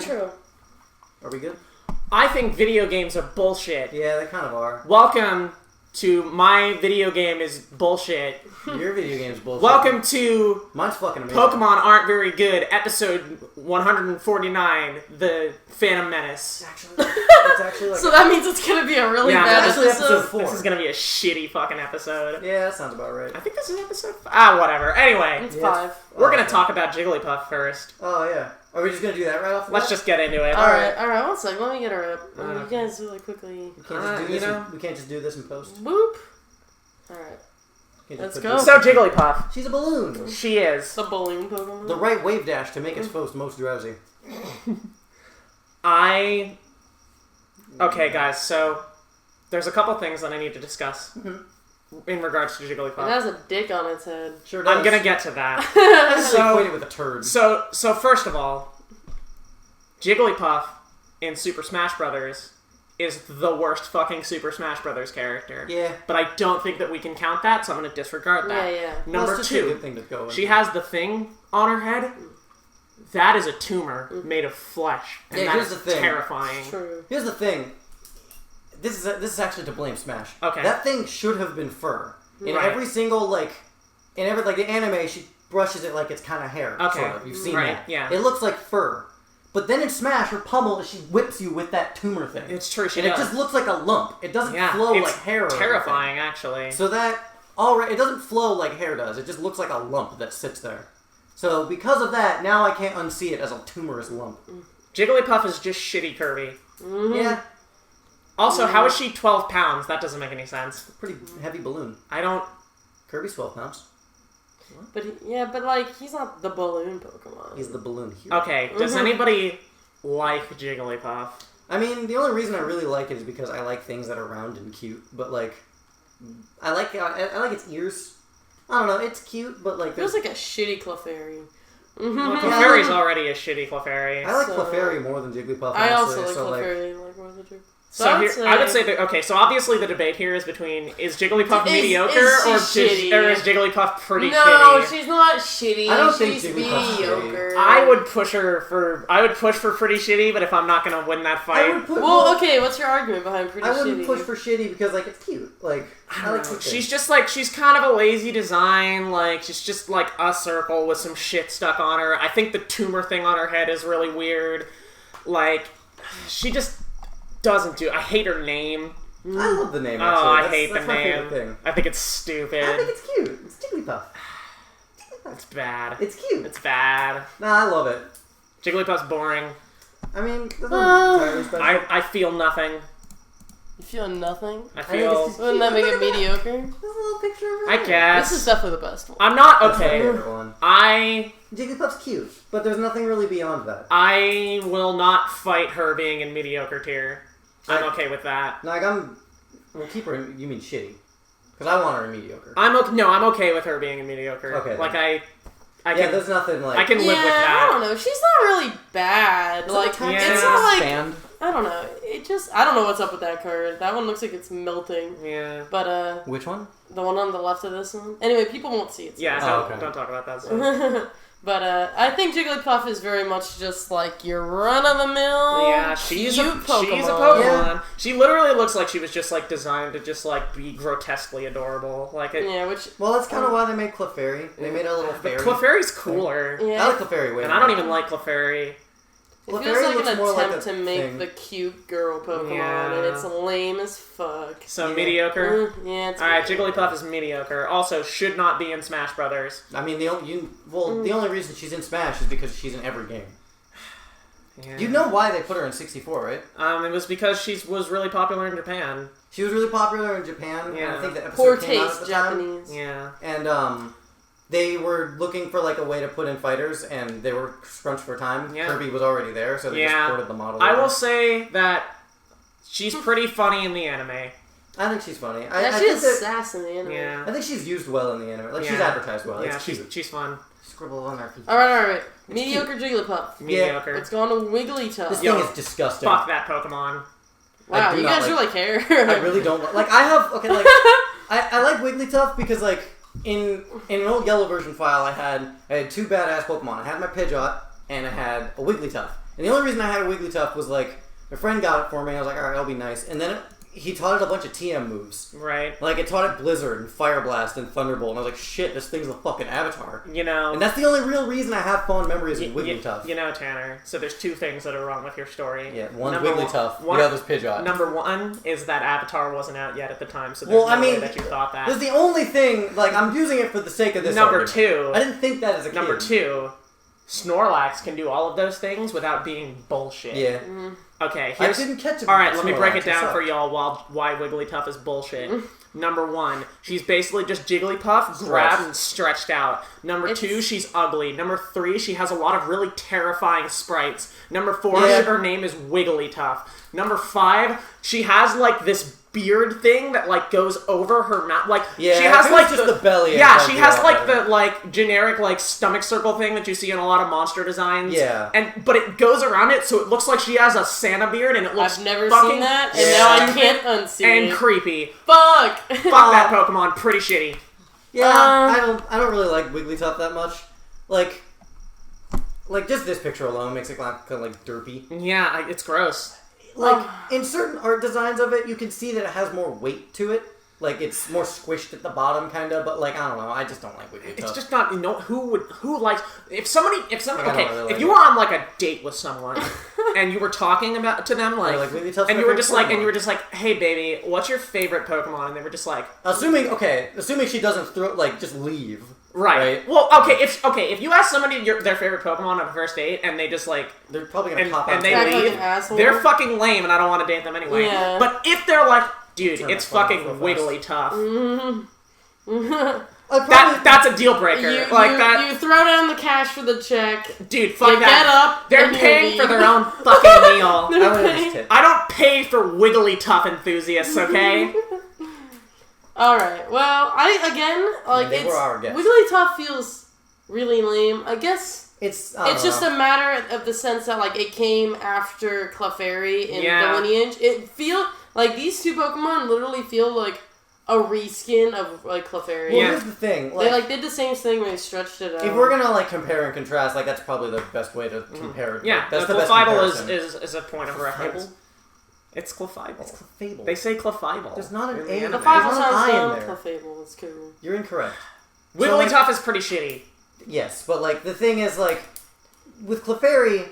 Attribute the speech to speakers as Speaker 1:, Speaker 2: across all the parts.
Speaker 1: True.
Speaker 2: Are we good?
Speaker 3: I think video games are bullshit.
Speaker 2: Yeah, they kind of are.
Speaker 3: Welcome to My Video Game is Bullshit.
Speaker 2: Your video game's bullshit.
Speaker 3: Welcome to
Speaker 2: Mine's fucking amazing.
Speaker 3: Pokemon Aren't Very Good, episode 149, The Phantom Menace.
Speaker 2: It's actually like...
Speaker 1: So that means it's going to be a really bad
Speaker 2: actually
Speaker 1: episode.
Speaker 2: 4.
Speaker 3: This is going to be a shitty fucking episode.
Speaker 2: Yeah, that sounds about right.
Speaker 3: I think this is episode 5. Whatever. Anyway,
Speaker 1: It's 5.
Speaker 3: we're going to talk about Jigglypuff first.
Speaker 2: Oh, yeah. Are we just going to do that right off the
Speaker 3: Let's
Speaker 2: bat?
Speaker 3: just get into it.
Speaker 1: Alright, one second. Let me get her up. You guys really quickly.
Speaker 2: We can't just do this we can't just do this in post.
Speaker 1: Boop. Alright. Let's go.
Speaker 3: So, Jigglypuff.
Speaker 2: She's a balloon.
Speaker 3: She is.
Speaker 1: The balloon Pokemon.
Speaker 2: The right wave dash to make its foes most drowsy.
Speaker 3: Okay, guys, so there's a couple things that I need to discuss in regards to Jigglypuff.
Speaker 1: It has a dick on its head.
Speaker 2: Sure does.
Speaker 3: I'm gonna get to that.
Speaker 2: So equate it with a turd.
Speaker 3: So first of all, Jigglypuff in Super Smash Brothers is the worst fucking Super Smash Brothers character.
Speaker 2: Yeah.
Speaker 3: But I don't think that we can count that, so I'm gonna disregard that.
Speaker 1: Yeah.
Speaker 3: Number
Speaker 2: Well, it's just a
Speaker 3: 2,
Speaker 2: good thing to go
Speaker 3: she
Speaker 2: into.
Speaker 3: has the thing on her head. That is a tumor made of flesh, and
Speaker 2: Yeah, here's
Speaker 3: that's
Speaker 2: the thing.
Speaker 3: terrifying.
Speaker 1: True.
Speaker 2: Here's the thing. This is actually to blame Smash.
Speaker 3: Okay.
Speaker 2: That thing should have been fur. In
Speaker 3: Right.
Speaker 2: every single the anime, she brushes it like it's kind of hair.
Speaker 3: Okay.
Speaker 2: Sort of. You've seen
Speaker 3: Right,
Speaker 2: that.
Speaker 3: yeah.
Speaker 2: It looks like fur. But then in Smash, her pummel, she whips you with that tumor thing.
Speaker 3: It's true, she
Speaker 2: and
Speaker 3: does.
Speaker 2: it just looks like a lump. It doesn't flow
Speaker 3: it's
Speaker 2: like hair. Or
Speaker 3: terrifying,
Speaker 2: anything.
Speaker 3: actually.
Speaker 2: So that already, it doesn't flow like hair does. It just looks like a lump that sits there. So because of that, now I can't unsee it as a tumorous lump.
Speaker 3: Jigglypuff is just shitty Kirby.
Speaker 2: Yeah,
Speaker 3: Also, how is she 12 pounds? That doesn't make any sense.
Speaker 2: pretty heavy balloon.
Speaker 3: I don't...
Speaker 2: Kirby's 12 pounds.
Speaker 1: But he's not the balloon Pokemon.
Speaker 2: He's the balloon hero.
Speaker 3: Okay, does anybody like Jigglypuff?
Speaker 2: I mean, the only reason I really like it is because I like things that are round and cute. But I like its ears. I don't know, it's cute, but
Speaker 1: It feels like a shitty Clefairy.
Speaker 3: Well, Clefairy's already a shitty Clefairy.
Speaker 2: I like Clefairy more than Jigglypuff.
Speaker 1: I
Speaker 2: honestly,
Speaker 1: also like
Speaker 2: so
Speaker 1: Clefairy more than Jigglypuff.
Speaker 3: So I would say that, okay, so obviously the debate here is between, is Jigglypuff mediocre
Speaker 1: is she
Speaker 3: or is
Speaker 1: shitty?
Speaker 3: Jigglypuff pretty
Speaker 1: No,
Speaker 3: shitty?
Speaker 1: she's not shitty.
Speaker 2: I don't think
Speaker 1: she's
Speaker 2: Jigglypuff's
Speaker 1: mediocre.
Speaker 3: I would push for pretty shitty, but if I'm not gonna win that
Speaker 2: I
Speaker 3: fight...
Speaker 2: would put,
Speaker 1: Okay, what's your argument behind pretty shitty?
Speaker 2: I wouldn't push for shitty because it's cute. I like cute
Speaker 3: She's
Speaker 2: things.
Speaker 3: just she's kind of a lazy design, she's just a circle with some shit stuck on her. I think the tumor thing on her head is really weird. She just doesn't do... I hate her name.
Speaker 2: I love the name,
Speaker 3: Oh,
Speaker 2: actually.
Speaker 3: I hate
Speaker 2: That's
Speaker 3: the
Speaker 2: my
Speaker 3: name.
Speaker 2: favorite thing.
Speaker 3: I think it's stupid.
Speaker 2: I think it's cute. It's Jigglypuff.
Speaker 3: It's bad.
Speaker 2: It's cute.
Speaker 3: It's bad.
Speaker 2: Nah, I love it.
Speaker 3: Jigglypuff's boring.
Speaker 2: I mean, that's not entirely special.
Speaker 3: I feel nothing.
Speaker 1: You feel nothing?
Speaker 3: I
Speaker 2: think
Speaker 3: feel...
Speaker 2: it's just-
Speaker 1: Wouldn't that make it mediocre?
Speaker 2: There's a little picture of her.
Speaker 3: I guess.
Speaker 1: This is definitely the best one.
Speaker 3: I'm not...
Speaker 2: That's my
Speaker 3: Okay.
Speaker 2: favorite one. Jigglypuff's cute, but there's nothing really beyond that.
Speaker 3: I will not fight her being in mediocre tier. I'm okay with that.
Speaker 2: We'll keep her in, you mean shitty. Because I want her in mediocre.
Speaker 3: I'm okay with her being in mediocre.
Speaker 2: Okay,
Speaker 3: I
Speaker 2: yeah,
Speaker 3: can...
Speaker 2: there's nothing
Speaker 3: I can live with
Speaker 1: I
Speaker 3: that.
Speaker 1: don't know. She's not really bad. It's not
Speaker 2: Expand.
Speaker 1: I don't know. I don't know what's up with that card. That one looks like it's melting.
Speaker 3: Yeah.
Speaker 1: But,
Speaker 2: Which one?
Speaker 1: the one on the left of this one. Anyway, people won't see it.
Speaker 3: Yeah,
Speaker 2: Oh, okay.
Speaker 3: don't talk about that stuff.
Speaker 1: But, I think Jigglypuff is very much just your run-of-the-mill
Speaker 3: Yeah, she's a
Speaker 1: cute Pokemon.
Speaker 3: She's a Pokemon.
Speaker 2: Yeah.
Speaker 3: She literally looks like she was just designed to just be grotesquely adorable.
Speaker 1: Yeah, which...
Speaker 2: Well, that's kind of why they made Clefairy. They made a little
Speaker 3: But
Speaker 2: fairy.
Speaker 3: Clefairy's cooler.
Speaker 1: Yeah.
Speaker 2: I like Clefairy way
Speaker 3: And
Speaker 2: more.
Speaker 3: I don't even like Clefairy.
Speaker 1: It
Speaker 2: Clefairy
Speaker 1: feels like
Speaker 2: looks
Speaker 1: an
Speaker 2: more like
Speaker 1: attempt
Speaker 2: a
Speaker 1: to make
Speaker 2: thing.
Speaker 1: the cute girl Pokemon,
Speaker 3: Yeah.
Speaker 1: and it's lame as fuck.
Speaker 3: So
Speaker 2: Yeah.
Speaker 3: mediocre.
Speaker 1: Yeah, it's
Speaker 3: Alright,
Speaker 1: mediocre.
Speaker 3: Jigglypuff is mediocre. Also, should not be in Smash Brothers.
Speaker 2: I mean, the only reason she's in Smash is because she's in every game.
Speaker 3: Yeah.
Speaker 2: You know why they put her in 64, right?
Speaker 3: It was because she was really popular in Japan.
Speaker 2: She was really popular in Japan.
Speaker 3: Yeah.
Speaker 2: And I think the episode
Speaker 1: Poor
Speaker 2: came out at
Speaker 1: taste,
Speaker 2: the time.
Speaker 1: Japanese.
Speaker 3: Yeah.
Speaker 2: And they were looking for a way to put in fighters, and they were scrunched for time.
Speaker 3: Yeah.
Speaker 2: Kirby was already there, so they just
Speaker 3: Yeah.
Speaker 2: ported the model.
Speaker 3: I
Speaker 2: over.
Speaker 3: will say that she's pretty funny in the anime.
Speaker 2: I think she's funny.
Speaker 1: Yeah,
Speaker 2: I
Speaker 1: she
Speaker 2: think
Speaker 1: has
Speaker 2: that-
Speaker 1: sass in the anime.
Speaker 3: Yeah.
Speaker 2: I think she's used well in the anime. She's
Speaker 3: Yeah.
Speaker 2: advertised well.
Speaker 3: Yeah,
Speaker 2: It's cute.
Speaker 3: she's fun.
Speaker 2: Scribble on her feet.
Speaker 1: Alright. Mediocre Jigglypuff.
Speaker 3: Mediocre.
Speaker 1: It's gone to Wigglytuff.
Speaker 2: This
Speaker 3: Yo,
Speaker 2: thing is disgusting.
Speaker 3: Fuck that Pokemon.
Speaker 1: Wow,
Speaker 2: I do
Speaker 1: you
Speaker 2: not
Speaker 1: guys really care.
Speaker 2: I really don't I have I like Wigglytuff because in an old yellow version file I had 2 badass Pokemon. I had my Pidgeot and I had a Wigglytuff. And the only reason I had a Wigglytuff was like, my friend got it for me, and I was like, alright, that'll be nice. And then he taught it a bunch of TM moves.
Speaker 3: Right.
Speaker 2: Like, it taught it Blizzard and Fire Blast and Thunderbolt, and I was like, shit, this thing's a fucking avatar.
Speaker 3: You know...
Speaker 2: And that's the only real reason I have fond memories of Wigglytuff.
Speaker 3: You know, Tanner, so there's two things that are wrong with your story.
Speaker 2: Yeah, one's Wigglytuff, the other's Pidgeot.
Speaker 3: Number one is that Avatar wasn't out yet at the time, so there's no way that you thought that.
Speaker 2: That's the only thing, like, I'm using it for the sake of this
Speaker 3: Number
Speaker 2: argument.
Speaker 3: two...
Speaker 2: I didn't think that as a kid.
Speaker 3: Number two, Snorlax can do all of those things without being bullshit.
Speaker 2: Yeah.
Speaker 3: Okay,
Speaker 2: I didn't catch it.
Speaker 3: Alright, let me break it down for y'all why Wigglytuff is bullshit. Number one, she's basically just Jigglypuff grabbed and stretched out. Number two, she's ugly. Number three, she has a lot of really terrifying sprites. Number four, her name is Wigglytuff. Number five, she has like this beard thing that like goes over her mouth. Like she has like
Speaker 2: just the belly.
Speaker 3: Yeah, she has like the like generic like stomach circle thing that you see in a lot of monster designs.
Speaker 2: Yeah.
Speaker 3: But it goes around it, so it looks like she has a Santa beard, and it looks
Speaker 1: I've never
Speaker 3: fucking
Speaker 1: seen that, and now I can't unsee it.
Speaker 3: and creepy.
Speaker 1: Fuck.
Speaker 3: Fuck that Pokemon, pretty shitty.
Speaker 2: Yeah, I don't really like Wigglytuff that much. Like just this picture alone makes it kind of like derpy.
Speaker 3: Yeah, it's gross.
Speaker 2: Like, in certain art designs of it, you can see that it has more weight to it. Like, it's more squished at the bottom, kind of, but, like, I don't know, I just don't like Wigglytuff.
Speaker 3: It's just not, who likes, if somebody,
Speaker 2: really
Speaker 3: if you were on, like, a date with someone, and you were talking to them, like
Speaker 2: Wigglytuff's
Speaker 3: and
Speaker 2: my
Speaker 3: you were just
Speaker 2: favorite
Speaker 3: like, and
Speaker 2: Pokemon.
Speaker 3: you were just like, hey, baby, what's your favorite Pokemon? And they were just like...
Speaker 2: Assuming she doesn't just leave.
Speaker 3: Right. Well, if you ask somebody their favorite Pokemon on a first date, and they just, like...
Speaker 2: They're probably gonna pop out.
Speaker 3: And they leave, they're fucking lame, and I don't want to date them anyway.
Speaker 1: Yeah.
Speaker 3: But if they're like, dude, it's fucking Wigglytuff. That's a deal breaker.
Speaker 1: You throw down the cash for the check.
Speaker 3: Dude, fuck
Speaker 1: you
Speaker 3: that.
Speaker 1: Get up.
Speaker 3: They're paying for their own fucking meal. I don't pay for Wigglytuff enthusiasts, okay?
Speaker 1: Alright, well,
Speaker 2: they were our guests.
Speaker 1: Wigglytuff feels really lame. I guess
Speaker 2: it's
Speaker 1: just a matter of the sense that, like, it came after Clefairy in the lineage. It feels like these two Pokemon literally feel like a reskin of, like, Clefairy.
Speaker 2: Well, here's the thing.
Speaker 1: They, like, did the same thing when they stretched it out.
Speaker 2: If we're gonna, like, compare and contrast, like, that's probably the best way to compare it.
Speaker 3: Yeah,
Speaker 2: that's
Speaker 3: the
Speaker 2: best
Speaker 3: Clefable is a point of reference. It's Clefable.
Speaker 2: It's Clefable.
Speaker 3: They say Clefable.
Speaker 2: There's not an A.
Speaker 1: Clefable sounds
Speaker 2: in there.
Speaker 1: Clefable. It's cool.
Speaker 2: You're incorrect.
Speaker 3: Wigglytuff is pretty shitty.
Speaker 2: Yes, but, like, the thing is, like, with Clefairy,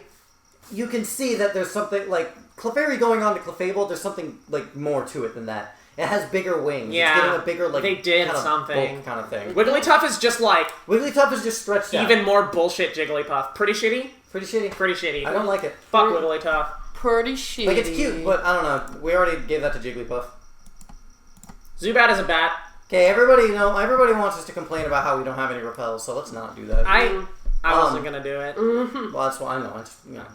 Speaker 2: you can see that there's something, like, Clefairy going on to Clefable, there's something, like, more to it than that. It has bigger wings.
Speaker 3: Yeah.
Speaker 2: It's getting a bigger, like,
Speaker 3: they did
Speaker 2: kind of
Speaker 3: something.
Speaker 2: bulk kind of thing.
Speaker 3: Wigglytuff is just, like...
Speaker 2: Wigglytuff is just stretched out.
Speaker 3: Even more bullshit Jigglypuff. Pretty shitty?
Speaker 2: Pretty shitty.
Speaker 3: Pretty shitty.
Speaker 2: I don't like it.
Speaker 3: Fuck Wigglytuff.
Speaker 1: Pretty shitty.
Speaker 2: Like, it's cute, but I don't know. We already gave that to Jigglypuff.
Speaker 3: Zubat is a bat.
Speaker 2: Okay, everybody wants us to complain about how we don't have any repels, so let's not do that.
Speaker 3: I wasn't gonna do it.
Speaker 2: Well, that's what I know.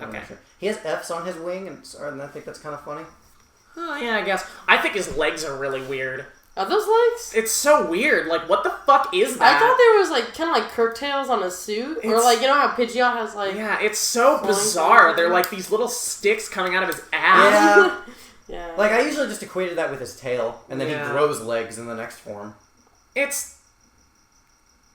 Speaker 3: Okay.
Speaker 2: Sure. He has F's on his wing, and I think that's kind of funny.
Speaker 3: Oh, yeah, I guess. I think his legs are really weird.
Speaker 1: Are those legs?
Speaker 3: It's so weird. Like, what the fuck is that?
Speaker 1: I thought there was, like, kind of like curtails on a suit. Or, like, you know how Pidgeot has, like...
Speaker 3: Yeah, it's so bizarre. They're like these little sticks coming out of his ass.
Speaker 2: Yeah. Like, I usually just equated that with his tail, and then he grows legs in the next form.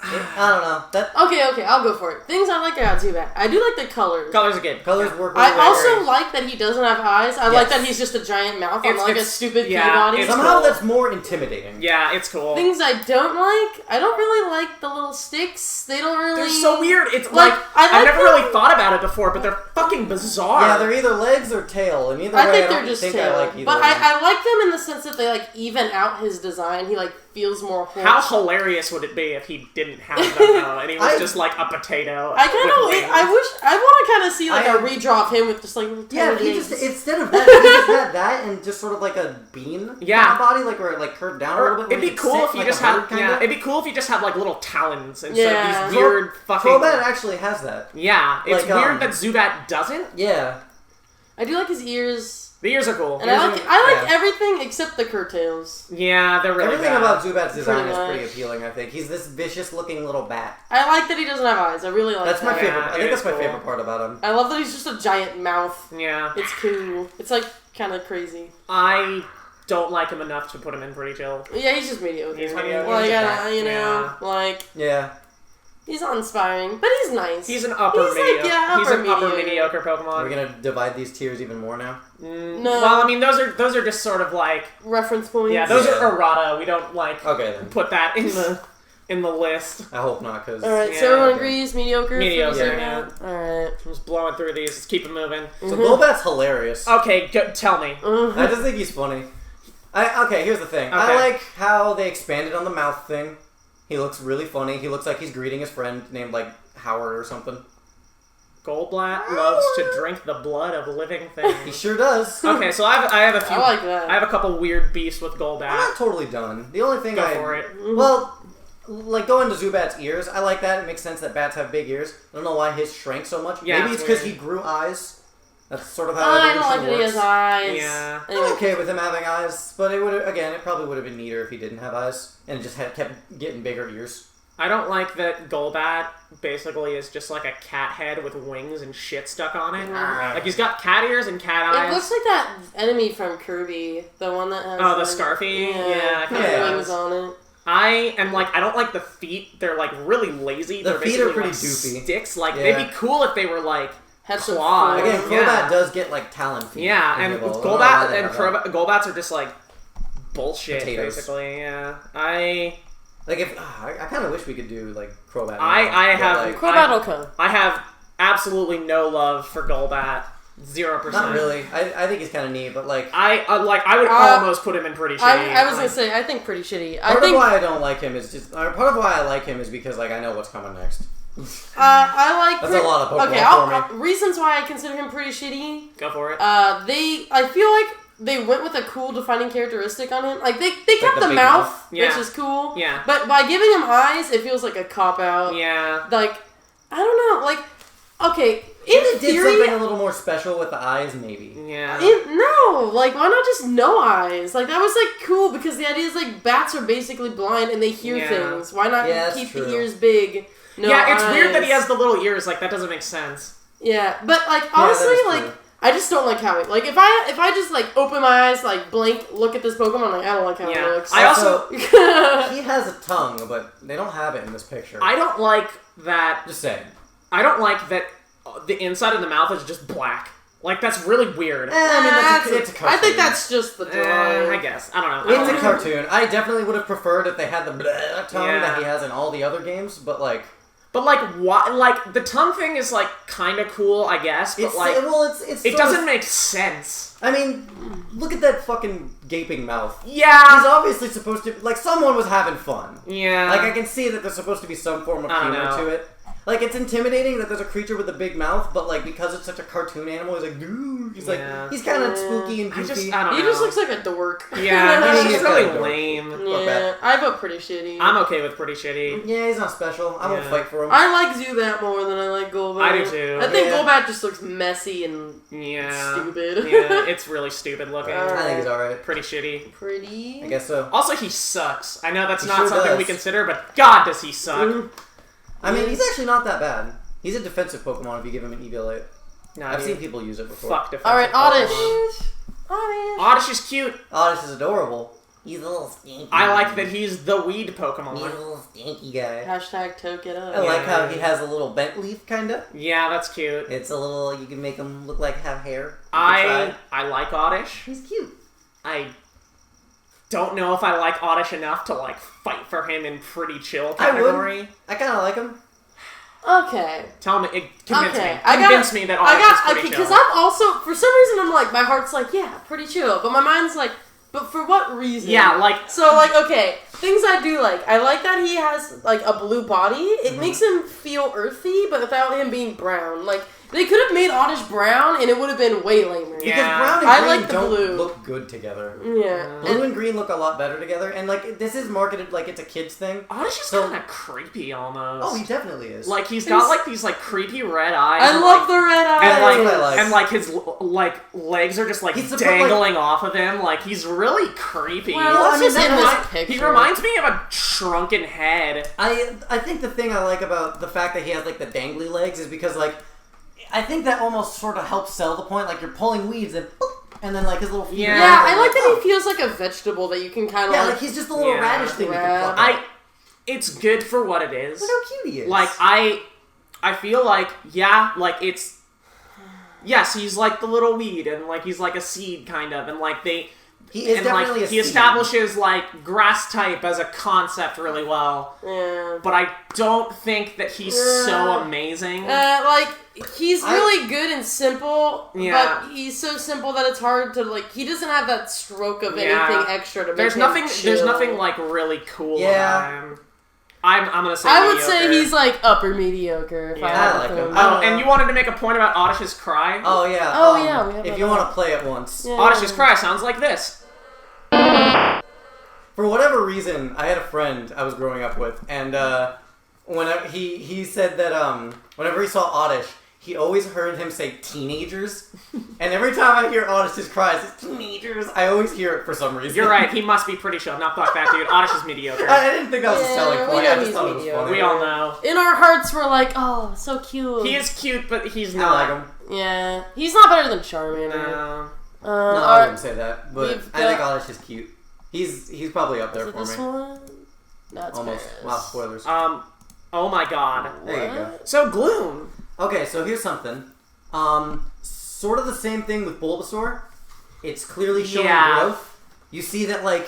Speaker 2: I don't know.
Speaker 1: Okay, I'll go for it. Things I like about Zubat. I do like the colors.
Speaker 3: Colors are good.
Speaker 2: Colors work really
Speaker 1: I also like that he doesn't have eyes. I like that he's just a giant mouth on like a stupid pea body.
Speaker 2: Somehow that's more intimidating.
Speaker 3: Yeah, it's cool.
Speaker 1: Things I don't like. I don't really like the little sticks. They don't really...
Speaker 3: They're so weird. It's like I've never really thought about it before, but they're fucking bizarre.
Speaker 2: Yeah, they're either legs or tail, and either way,
Speaker 1: I don't
Speaker 2: just think
Speaker 1: tail.
Speaker 2: I like either
Speaker 1: But
Speaker 2: one.
Speaker 1: I like them in the sense that they like even out his design. He like feels more whole.
Speaker 3: How hilarious would it be if he didn't have them though, and he was just like a potato?
Speaker 1: I kind of I want to kind of see like a redraw of him with just like
Speaker 2: he just instead of that, he just had that and just sort of like a bean kind of body, like where it like curved down a little bit.
Speaker 3: It'd be cool if you just had it'd be cool if you just had like little talons instead of these weird fucking.
Speaker 2: Crobat actually has that.
Speaker 3: Yeah, it's weird that Zubat doesn't.
Speaker 2: Yeah,
Speaker 1: I do like his ears.
Speaker 3: The ears are cool.
Speaker 1: And I like everything except the curtails.
Speaker 3: Yeah, they're really
Speaker 2: everything
Speaker 3: bad.
Speaker 2: about Zubat's design is pretty appealing. I think he's this vicious-looking little bat.
Speaker 1: I like that he doesn't have eyes. I really like
Speaker 2: that's
Speaker 1: that.
Speaker 2: my favorite.
Speaker 3: Yeah,
Speaker 2: I think that's my favorite part about him.
Speaker 1: I love that he's just a giant mouth.
Speaker 3: Yeah,
Speaker 1: it's cool. It's like kind of crazy.
Speaker 3: I don't like him enough to put him in pretty chill.
Speaker 1: Yeah, he's just mediocre.
Speaker 3: He's mediocre.
Speaker 1: Like, you know, like...
Speaker 2: Yeah.
Speaker 1: He's uninspiring, but he's nice.
Speaker 3: He's an upper mediocre. He's an upper mediocre Pokemon.
Speaker 2: Are we gonna divide these tiers even more now?
Speaker 1: No.
Speaker 3: Well, I mean, those are just sort of like
Speaker 1: reference points.
Speaker 3: Yeah, those are errata. We don't put that in the list.
Speaker 2: I hope not, because...
Speaker 1: Alright, so everyone agrees mediocre?
Speaker 3: Mediocre, yeah.
Speaker 1: Alright.
Speaker 3: I'm just blowing through these. Let's keep it moving.
Speaker 2: So Golbat's hilarious.
Speaker 3: Okay, tell me.
Speaker 2: I just think he's funny. Okay, here's the thing.
Speaker 3: Okay.
Speaker 2: I like how they expanded on the mouth thing. He looks really funny. He looks like he's greeting his friend named, like, Howard or something.
Speaker 3: Goldblatt loves to drink the blood of living things.
Speaker 2: He sure does.
Speaker 3: Okay, so I have a few...
Speaker 1: I like that.
Speaker 3: I have a couple weird beefs with Golbat.
Speaker 2: I'm not totally done. The only thing
Speaker 3: Go for it.
Speaker 2: Well, like, going to Zubat's ears, I like that. It makes sense that bats have big ears. I don't know why his shrank so much.
Speaker 3: Yeah,
Speaker 2: Maybe it's because he grew eyes. That's sort of how
Speaker 1: I don't like
Speaker 2: evolution
Speaker 1: that he has eyes.
Speaker 3: Yeah.
Speaker 2: I'm okay with him having eyes, but it probably would have been neater if he didn't have eyes and just kept getting bigger ears.
Speaker 3: I don't like that Golbat basically is just like a cat head with wings and shit stuck on it. Like, he's got cat ears and cat eyes.
Speaker 1: It looks like that enemy from Kirby, the one that has...
Speaker 3: Oh, the Scarfy? Yeah,
Speaker 1: wings on it.
Speaker 3: I don't like the feet. They're, like, really lazy.
Speaker 2: The
Speaker 3: They're
Speaker 2: feet are pretty
Speaker 3: like
Speaker 2: doofy.
Speaker 3: Sticks. Like, they'd be cool if they were, like,
Speaker 1: had
Speaker 3: claws.
Speaker 2: Again, Golbat does get, like, talon feet.
Speaker 3: Yeah, and Golbats are just, like, bullshit,
Speaker 2: potatoes.
Speaker 3: Basically. Yeah.
Speaker 2: Like, if I kind of wish we could do, like, Crobat.
Speaker 1: Crobat will come.
Speaker 3: I have absolutely no love for Golbat. 0%.
Speaker 2: Not really. I think he's kind of neat, but, like...
Speaker 3: I would almost put him in pretty shitty.
Speaker 1: I was gonna say, I think pretty shitty.
Speaker 2: Part of why I don't like him is just... part of why I like him is because, like, I know what's coming next.
Speaker 1: I like...
Speaker 2: That's a lot of Pokemon for me.
Speaker 1: Reasons why I consider him pretty shitty.
Speaker 3: Go for it.
Speaker 1: I feel like they went with a cool defining characteristic on him. Like, they kept the mouth, which is cool.
Speaker 3: Yeah.
Speaker 1: But by giving him eyes, it feels like a cop-out.
Speaker 3: Yeah.
Speaker 1: Like, I don't know, like... Okay,
Speaker 2: if they did something a little more special with the eyes, maybe.
Speaker 3: Yeah.
Speaker 1: No, like, why not just no eyes? Like, that was, like, cool, because the idea is, like, bats are basically blind and they hear things. Why not keep the ears big? No
Speaker 3: it's
Speaker 1: eyes.
Speaker 3: weird that he has the little ears. Like, that doesn't make sense.
Speaker 1: Yeah, but, like, honestly, like, I just don't like how it... Like, if I just, like, open my eyes, like, blink, look at this Pokemon, like, I don't like how it looks.
Speaker 3: I also...
Speaker 2: he has a tongue, but they don't have it in this picture.
Speaker 3: I don't like that...
Speaker 2: Just saying.
Speaker 3: I don't like that the inside of the mouth is just black. Like, that's really weird.
Speaker 2: I mean, it's a cartoon.
Speaker 1: I think that's just the drawing.
Speaker 3: I guess. I don't know.
Speaker 2: It's a cartoon. I definitely would have preferred if they had the tongue that he has in all the other games, but, like...
Speaker 3: But, like, why? Like, the tongue thing is, like, kind of cool, I guess, but, it doesn't make sense.
Speaker 2: I mean, look at that fucking gaping mouth.
Speaker 3: Yeah!
Speaker 2: He's obviously supposed to... Like, someone was having fun.
Speaker 3: Yeah.
Speaker 2: Like, I can see that there's supposed to be some form of humor to it. Like, it's intimidating that there's a creature with a big mouth, but, like, because it's such a cartoon animal, he's like, goo. He's like, he's kind of spooky and goofy.
Speaker 3: I don't know.
Speaker 1: He just looks like a dork.
Speaker 3: Yeah, he's really lame.
Speaker 1: Yeah, I vote pretty shitty.
Speaker 3: I'm okay with pretty shitty.
Speaker 2: Yeah, he's not special. I won't fight for him.
Speaker 1: I like Zubat more than I like Golbat.
Speaker 3: I do too.
Speaker 1: I think Golbat just looks messy and stupid.
Speaker 3: Yeah, it's really stupid looking.
Speaker 2: I think he's alright.
Speaker 3: Pretty shitty.
Speaker 1: Pretty?
Speaker 2: I guess so.
Speaker 3: Also, he sucks. I know that's not something we consider, but God, does he suck.
Speaker 2: I mean, he's actually not that bad. He's a defensive Pokemon if you give him an Eviolite.
Speaker 3: No,
Speaker 2: I've seen people use it before.
Speaker 3: Fuck defensive.
Speaker 1: Alright,
Speaker 3: Oddish. Oddish is cute.
Speaker 2: Oddish is adorable. He's a little stinky.
Speaker 3: I like that he's the weed Pokemon.
Speaker 2: He's a little stinky guy.
Speaker 1: Hashtag toke it up.
Speaker 2: I like how he has a little bent leaf, kinda.
Speaker 3: Yeah, that's cute.
Speaker 2: It's a little, you can make him look like have hair.
Speaker 3: I like Oddish.
Speaker 2: He's cute.
Speaker 3: I don't know if I like Oddish enough to, like, fight for him in pretty chill category.
Speaker 2: I kinda like him.
Speaker 1: Okay.
Speaker 3: Tell me, convince me.
Speaker 1: Convince
Speaker 3: me that Oddish is pretty chill.
Speaker 1: Because I'm also, for some reason, I'm like, my heart's like, yeah, pretty chill. But my mind's like, but for what reason?
Speaker 3: Yeah, like...
Speaker 1: So, like, okay, things I do like. I like that he has, like, a blue body. It makes him feel earthy, but without him being brown. Like, they could have made Oddish brown, and it would have been way lamer.
Speaker 2: Because brown and green
Speaker 1: like
Speaker 2: don't look good together.
Speaker 1: Yeah.
Speaker 2: Blue and green look a lot better together, and, like, this is marketed like it's a kid's thing.
Speaker 3: Oddish is kind of creepy, almost.
Speaker 2: Oh, he definitely is.
Speaker 3: Like, he's got, like, these, like, creepy red eyes.
Speaker 1: I love the red eyes.
Speaker 3: And, like, his, like, legs are just, like, dangling off of him. Like, he's really creepy.
Speaker 1: Well, I mean,
Speaker 3: he reminds me of a shrunken head.
Speaker 2: I think the thing I like about the fact that he has, like, the dangly legs is because, like, I think that almost sort of helps sell the point. Like, you're pulling weeds and then, like, his little feet.
Speaker 1: Yeah, I like that he feels like a vegetable that you can kind of
Speaker 2: like he's just a little radish thing you can pluck.
Speaker 3: it's good for what it is.
Speaker 2: Look how cute he is.
Speaker 3: Like, I feel like, yeah, like, it's... Yes, he's like the little weed, and like he's like a seed, kind of, and like they...
Speaker 2: He is definitely a seed.
Speaker 3: He establishes, like, grass type as a concept really well.
Speaker 1: Yeah.
Speaker 3: But I don't think that he's so amazing.
Speaker 1: Like, he's really good and simple,
Speaker 3: Yeah.
Speaker 1: but he's so simple that it's hard to, like, he doesn't have that stroke of anything extra to make
Speaker 3: There's
Speaker 1: him
Speaker 3: nothing.
Speaker 1: chill.
Speaker 3: There's nothing, like, really cool about him. I'm gonna say
Speaker 1: I would
Speaker 3: mediocre.
Speaker 1: say he's, like, upper mediocre. If
Speaker 2: I like him.
Speaker 3: Oh, and you wanted to make a point about Oddish's Cry?
Speaker 2: Oh, yeah.
Speaker 1: Oh, yeah. We have
Speaker 2: if you want to play it once.
Speaker 1: Yeah.
Speaker 3: Oddish's Cry sounds like this.
Speaker 2: For whatever reason, I had a friend I was growing up with, and whenever he said that whenever he saw Oddish, he always heard him say teenagers. And every time I hear Oddish's Cries, it's teenagers. I always hear it for some reason.
Speaker 3: You're right. He must be pretty chill. Now fuck that dude. Oddish is mediocre.
Speaker 2: I didn't think that was a selling
Speaker 1: we
Speaker 2: point.
Speaker 1: know
Speaker 2: I just
Speaker 1: he's
Speaker 2: thought it was
Speaker 1: mediocre.
Speaker 2: funny.
Speaker 3: We all know.
Speaker 1: In our hearts, we're like, oh, so cute.
Speaker 3: He is cute, but he's
Speaker 2: I
Speaker 3: not.
Speaker 2: like him.
Speaker 1: Yeah. He's not better than Charmander.
Speaker 3: No.
Speaker 2: No, I wouldn't say that, but
Speaker 1: we've
Speaker 2: I think
Speaker 1: got-
Speaker 2: Oddish is cute. He's probably up there
Speaker 1: Is it
Speaker 2: for
Speaker 1: this
Speaker 2: me.
Speaker 1: one? No, it's
Speaker 2: Almost.
Speaker 1: Paris.
Speaker 2: Wow, spoilers.
Speaker 3: Oh my god.
Speaker 2: There you go.
Speaker 3: So Gloom.
Speaker 2: Okay, so here's something. Sort of the same thing with Bulbasaur. It's clearly showing growth. You see that, like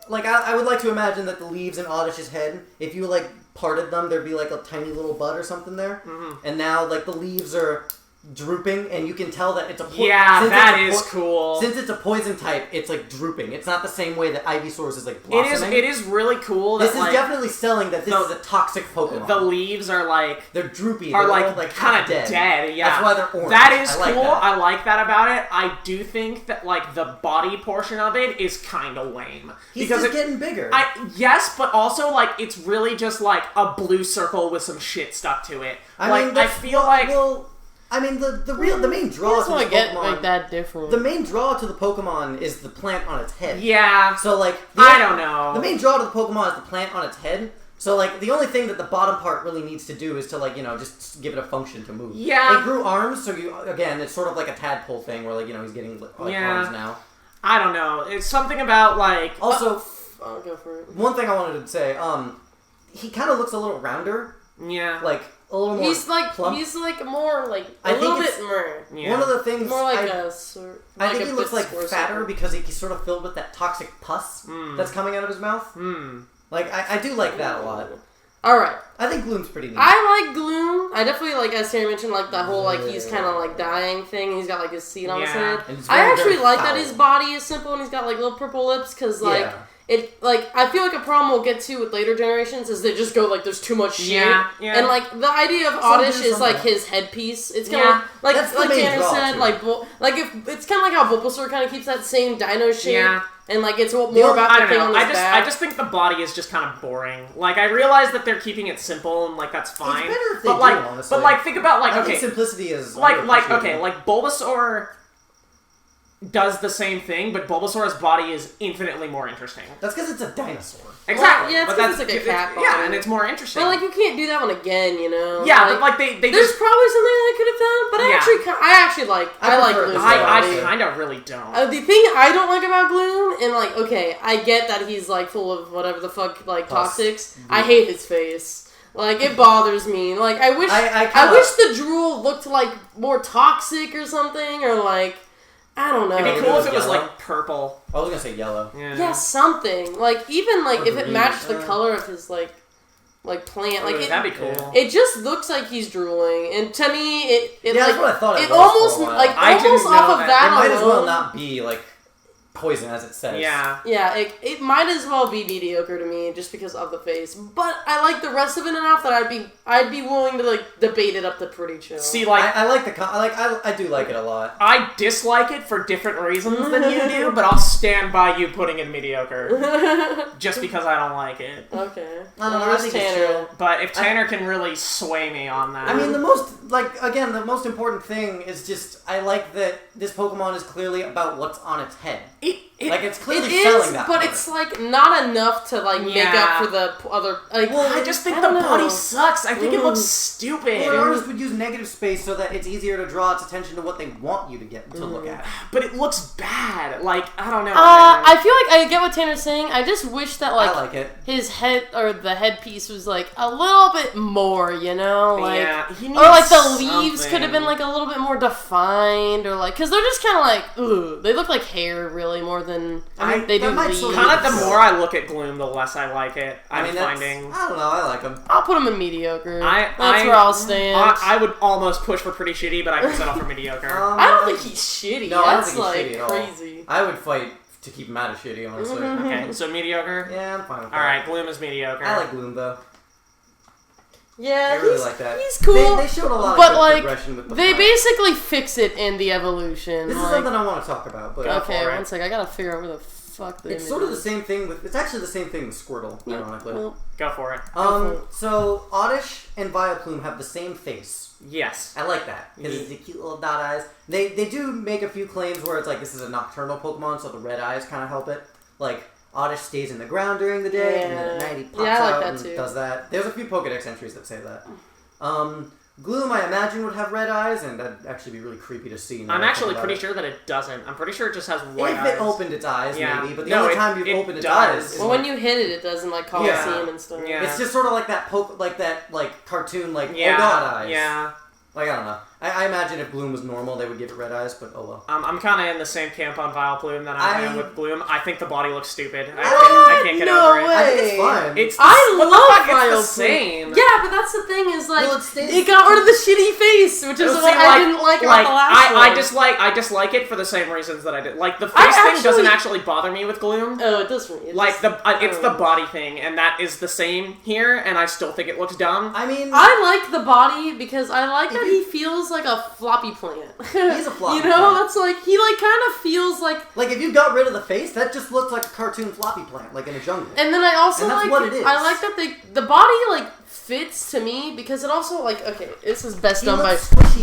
Speaker 2: I would like to imagine that the leaves in Oddish's head, if you, like, parted them, there'd be, like, a tiny little bud or something there. Mm-hmm. And now, like, the leaves are drooping, and you can tell that it's a poison.
Speaker 3: Yeah, that is cool.
Speaker 2: Since it's a poison type, it's, like, drooping. It's not the same way that Ivysaur's is, like, blossoming.
Speaker 3: It is really cool.
Speaker 2: This
Speaker 3: that,
Speaker 2: is
Speaker 3: like,
Speaker 2: definitely selling that this is a toxic Pokemon.
Speaker 3: The leaves are, like...
Speaker 2: They're droopy.
Speaker 3: Are,
Speaker 2: they're
Speaker 3: like
Speaker 2: kind of
Speaker 3: dead. Yeah.
Speaker 2: That's why they're orange.
Speaker 3: That is
Speaker 2: I like
Speaker 3: cool.
Speaker 2: that.
Speaker 3: I like that about it. I do think that, like, the body portion of it is kind of lame.
Speaker 2: He's
Speaker 3: because
Speaker 2: just getting bigger.
Speaker 3: Yes, but also, like, it's really just, like, a blue circle with some shit stuck to it.
Speaker 2: I mean,
Speaker 3: I feel like...
Speaker 2: Well, I mean, the main draw to the
Speaker 1: Pokemon get
Speaker 2: Pokemon...
Speaker 1: like that different.
Speaker 2: The main draw to the Pokemon is the plant on its head.
Speaker 3: Yeah.
Speaker 2: So, like...
Speaker 3: I don't know.
Speaker 2: The main draw to the Pokemon is the plant on its head. So, like, the only thing that the bottom part really needs to do is to, like, you know, just give it a function to move.
Speaker 3: Yeah.
Speaker 2: It grew arms, so again, it's sort of like a tadpole thing where, like, you know, he's getting arms now.
Speaker 3: I don't know. It's something about, like...
Speaker 2: Also...
Speaker 1: I'll go for it.
Speaker 2: One thing I wanted to say, he kind of looks a little rounder.
Speaker 3: Yeah.
Speaker 2: Like, a little more plump.
Speaker 1: He's like more like
Speaker 2: I
Speaker 1: a
Speaker 2: think
Speaker 1: little
Speaker 2: it's-
Speaker 1: bit more.
Speaker 3: Yeah.
Speaker 2: One of the things...
Speaker 1: More like a sort.
Speaker 2: I think he looks like
Speaker 1: square
Speaker 2: fatter
Speaker 1: circle.
Speaker 2: because he's sort of filled with that toxic pus that's coming out of his mouth. Like, I do like that a lot.
Speaker 1: Alright.
Speaker 2: I think Gloom's pretty neat.
Speaker 1: I like Gloom. I definitely, like, as Sarah mentioned, like, that whole, like, he's kind of, like, dying thing. He's got, like, his seed on his head.
Speaker 2: And it's
Speaker 1: I
Speaker 2: very,
Speaker 1: actually
Speaker 2: very
Speaker 1: like that
Speaker 2: foul.
Speaker 1: his body is simple and he's got, like, little purple lips, because, like,
Speaker 2: Yeah.
Speaker 1: it, like, I feel like a problem we'll get to with later generations is they just go, like, there's too much shit.
Speaker 3: Yeah.
Speaker 1: And, like, the idea of
Speaker 2: Some
Speaker 1: Oddish
Speaker 2: do,
Speaker 1: is,
Speaker 2: some
Speaker 1: like,
Speaker 2: don't.
Speaker 1: his headpiece. It's kind
Speaker 3: Yeah.
Speaker 1: of, like
Speaker 2: That's the
Speaker 1: like
Speaker 2: main
Speaker 1: Tanner
Speaker 2: draw
Speaker 1: said,
Speaker 2: to
Speaker 1: like, if it's kind of like how Bulbasaur kind of keeps that same dino shape.
Speaker 3: Yeah.
Speaker 1: And, like, it's more
Speaker 2: only-
Speaker 1: about
Speaker 3: I
Speaker 1: the
Speaker 3: don't
Speaker 1: thing
Speaker 3: know.
Speaker 1: on his back.
Speaker 3: I just think the body is just kind of boring. Like, I realize that they're keeping it simple and, like, that's fine.
Speaker 2: better if they
Speaker 3: but
Speaker 2: do,
Speaker 3: like,
Speaker 2: honestly.
Speaker 3: but like, think about, like,
Speaker 2: I
Speaker 3: okay,
Speaker 2: think simplicity is
Speaker 3: like
Speaker 2: underappreciated.
Speaker 3: okay, like Bulbasaur does the same thing, but Bulbasaur's body is infinitely more interesting.
Speaker 2: That's because it's a dinosaur.
Speaker 3: Exactly.
Speaker 1: yeah, it's
Speaker 3: but
Speaker 1: 'cause
Speaker 3: that's
Speaker 1: it's like a cat
Speaker 3: Yeah,
Speaker 1: body.
Speaker 3: and it's more interesting.
Speaker 1: But, like, you can't do that one again, you know?
Speaker 3: yeah, but like they
Speaker 1: There's
Speaker 3: just
Speaker 1: probably something that I could have done, but
Speaker 3: Yeah.
Speaker 1: I actually like
Speaker 2: prefer
Speaker 1: Gloom's
Speaker 2: this
Speaker 3: I
Speaker 1: body.
Speaker 3: kind of really don't.
Speaker 1: The thing I don't like about Gloom, and, like, okay, I get that he's, like, full of whatever the fuck, like,
Speaker 2: Pus.
Speaker 1: toxics. I hate his face. Like, it bothers me. Like, I wish
Speaker 2: I
Speaker 1: wish the drool looked, like, more toxic or something, or, like, I don't know.
Speaker 3: It'd be cool if it was
Speaker 2: Yellow?
Speaker 3: like purple.
Speaker 2: I was gonna say yellow.
Speaker 1: Yeah, something. Like, even, like,
Speaker 2: Or
Speaker 1: if it
Speaker 2: green.
Speaker 1: matched the color of his, like plant. Like,
Speaker 3: Ooh, that'd be cool.
Speaker 2: Yeah.
Speaker 1: it just looks like he's drooling, and to me, it
Speaker 2: Yeah,
Speaker 1: like,
Speaker 2: that's what I thought it was
Speaker 1: almost
Speaker 2: for a while.
Speaker 1: like
Speaker 3: I
Speaker 1: almost
Speaker 3: didn't
Speaker 1: off
Speaker 3: know
Speaker 1: of
Speaker 3: that.
Speaker 1: that
Speaker 2: It might as well
Speaker 1: alone-
Speaker 2: not be like poison as it says.
Speaker 3: Yeah.
Speaker 1: Yeah, it might as well be mediocre to me just because of the face. But I like the rest of it enough that I'd be willing to, like, debate it up to pretty chill.
Speaker 3: See, like
Speaker 2: I like the I do like it a lot.
Speaker 3: I dislike it for different reasons than you do, but I'll stand by you putting it mediocre just because I don't like it.
Speaker 1: Okay.
Speaker 2: I don't know, I
Speaker 1: Where's
Speaker 2: think it's
Speaker 1: Tanner?
Speaker 2: chill.
Speaker 3: But if Tanner can really sway me on that,
Speaker 2: I mean, the most important thing is just I like that this Pokemon is clearly about what's on its head. Like, it's clearly selling that
Speaker 1: but
Speaker 2: part.
Speaker 1: it's, like, not enough to, like, make up for the other... Like,
Speaker 3: well, I just think the body sucks. I think it looks stupid.
Speaker 2: Well, an artist would use negative space so that it's easier to draw its attention to what they want you to get to look at.
Speaker 3: But it looks bad. Like, I don't know.
Speaker 1: I feel like I get what Tanner's saying. I just wish that, like...
Speaker 2: I like it.
Speaker 1: His head, or the headpiece was, like, a little bit more, you know? Like,
Speaker 3: he needs
Speaker 1: or, like, the
Speaker 3: something.
Speaker 1: leaves could have been, like, a little bit more defined, or, like... Because they're just kind of, like, ooh. They look like hair, really, more than... they do leaves.
Speaker 3: Kind of the more I look at Gloom, the less I like it.
Speaker 2: I don't know, I like them.
Speaker 1: I'll put them in mediocre. That's where I'll stand.
Speaker 3: I would almost push for pretty shitty, but I can settle for mediocre.
Speaker 1: I don't think he's shitty.
Speaker 2: No,
Speaker 1: That's,
Speaker 2: I don't think he's
Speaker 1: like,
Speaker 2: shitty
Speaker 1: crazy.
Speaker 2: I would fight to keep him out of shitty, honestly.
Speaker 3: Okay, so mediocre?
Speaker 2: Yeah, I'm fine with that.
Speaker 3: Alright, Gloom is mediocre.
Speaker 2: I like Gloom, though.
Speaker 1: Yeah,
Speaker 2: I really like that.
Speaker 1: He's cool.
Speaker 2: They showed a lot
Speaker 1: but
Speaker 2: of good progression with the
Speaker 1: they
Speaker 2: fight.
Speaker 1: basically fix it in the evolution.
Speaker 2: This is something I want to talk about. But
Speaker 1: okay, one sec. I gotta figure out where the fuck the
Speaker 2: It's sort of the same thing with... It's actually the same thing with Squirtle, ironically.
Speaker 1: Well,
Speaker 3: go for it.
Speaker 2: So, Oddish and Vileplume have the same face.
Speaker 3: Yes.
Speaker 2: I like that. Because it's the cute little dot eyes. They do make a few claims where it's like, this is a nocturnal Pokemon, so the red eyes kind of help it. Like, Oddish stays in the ground during the day, and then at night he pops out and does that. There's a few Pokedex entries that say that. Gloom, I imagine, would have red eyes, and that'd actually be really creepy to see.
Speaker 3: I'm actually pretty sure that it doesn't. I'm pretty sure it just has white eyes.
Speaker 2: If it opened its eyes, maybe, but the only time you've opened its
Speaker 3: does.
Speaker 2: eyes is
Speaker 1: well, when you hit it, it doesn't, like, Coliseum and stuff.
Speaker 3: Yeah.
Speaker 2: It's just sort of like that cartoon, like, oh god eyes.
Speaker 3: Yeah.
Speaker 2: Like, I don't know. I imagine if Gloom was normal, they would give it red eyes, but oh well.
Speaker 3: I'm kind of in the same camp on Vileplume that I am with Gloom. I think the body looks stupid. I can't get over it.
Speaker 2: I think it's fine.
Speaker 3: It's
Speaker 1: Vileplume.
Speaker 3: It's the same.
Speaker 1: Yeah, but that's the thing is, like, it got rid of the shitty face, which is what I didn't like about the last one.
Speaker 3: I dislike it for the same reasons that I did. Like, the face thing doesn't actually bother me with Gloom.
Speaker 1: Oh, it does for me.
Speaker 3: It's the body thing, and that is the same here, and I still think it looks dumb.
Speaker 2: I mean...
Speaker 1: I like the body, because I like that he feels like a floppy plant.
Speaker 2: He's a floppy
Speaker 1: You know,
Speaker 2: plant.
Speaker 1: that's like, he like kind of feels like...
Speaker 2: Like, if you got rid of the face, that just looks like a cartoon floppy plant, like in a jungle.
Speaker 1: And then I also
Speaker 2: and that's
Speaker 1: like...
Speaker 2: what it is.
Speaker 1: I like that the body, like, fits to me, because it also, like, okay, this is best done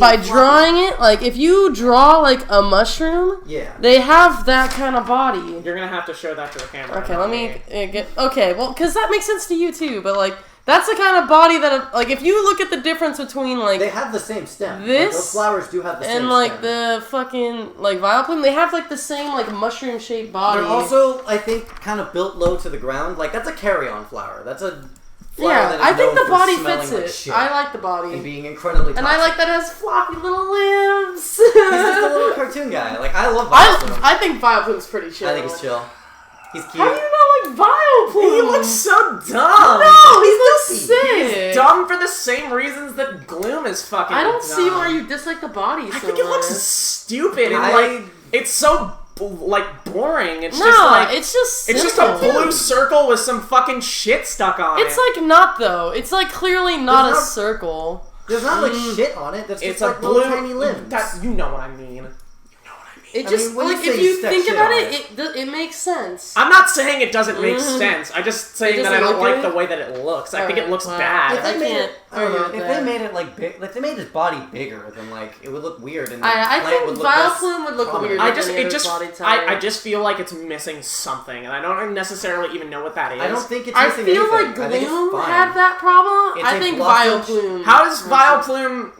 Speaker 1: by drawing it. Like, if you draw, like, a mushroom, they have that kind of body.
Speaker 3: You're gonna have to show that to the camera.
Speaker 1: Okay, let me get... Okay, well, because that makes sense to you, too, but, like... That's the kind of body that, like, if you look at the difference between, like...
Speaker 2: They have the same stem.
Speaker 1: This...
Speaker 2: Like, those flowers do have the same
Speaker 1: and, like,
Speaker 2: stem.
Speaker 1: the fucking, like, Vileplume, they have, like, the same, like, mushroom-shaped body.
Speaker 2: They're also, I think, kind of built low to the ground. Like, that's a carry-on flower. That's a flower that is
Speaker 1: I think
Speaker 2: known
Speaker 1: the body
Speaker 2: for
Speaker 1: fits
Speaker 2: like
Speaker 1: it.
Speaker 2: shit
Speaker 1: I like the body.
Speaker 2: and being incredibly toxic.
Speaker 1: And I like that it has floppy little limbs.
Speaker 2: He's just a little cartoon guy. Like, I love Vileplume.
Speaker 1: I think Vileplume's pretty chill.
Speaker 2: I think he's chill. He's cute.
Speaker 1: How do you not like Vileplume?
Speaker 3: He looks so dumb.
Speaker 1: No, he looks sick.
Speaker 3: He's dumb for the same reasons that Gloom is fucking
Speaker 1: I don't
Speaker 3: dumb.
Speaker 1: see why you dislike the body so
Speaker 3: I think it looks
Speaker 1: much.
Speaker 3: stupid and like it's so boring. It's
Speaker 1: it's
Speaker 3: just a blue circle with some fucking shit stuck on it.
Speaker 1: It's like not though. It's like clearly not a circle.
Speaker 2: There's not like shit on it. That's
Speaker 3: it's
Speaker 2: just like
Speaker 3: blue,
Speaker 2: little tiny limbs.
Speaker 3: You know what I mean.
Speaker 1: It just, like, if you think about it makes sense.
Speaker 3: I'm not saying it doesn't make sense. I'm just saying that I don't like the way that it looks. I think it looks bad.
Speaker 2: If they made it, if they made it like big, if they made his body bigger, then like it would look weird. And
Speaker 1: I think Vileplume would look weird.
Speaker 3: I just feel like it's missing something, and I don't necessarily even know what that is.
Speaker 2: I don't think it's missing anything.
Speaker 1: I feel like Gloom had that problem. I think Vileplume.
Speaker 3: How does Vileplume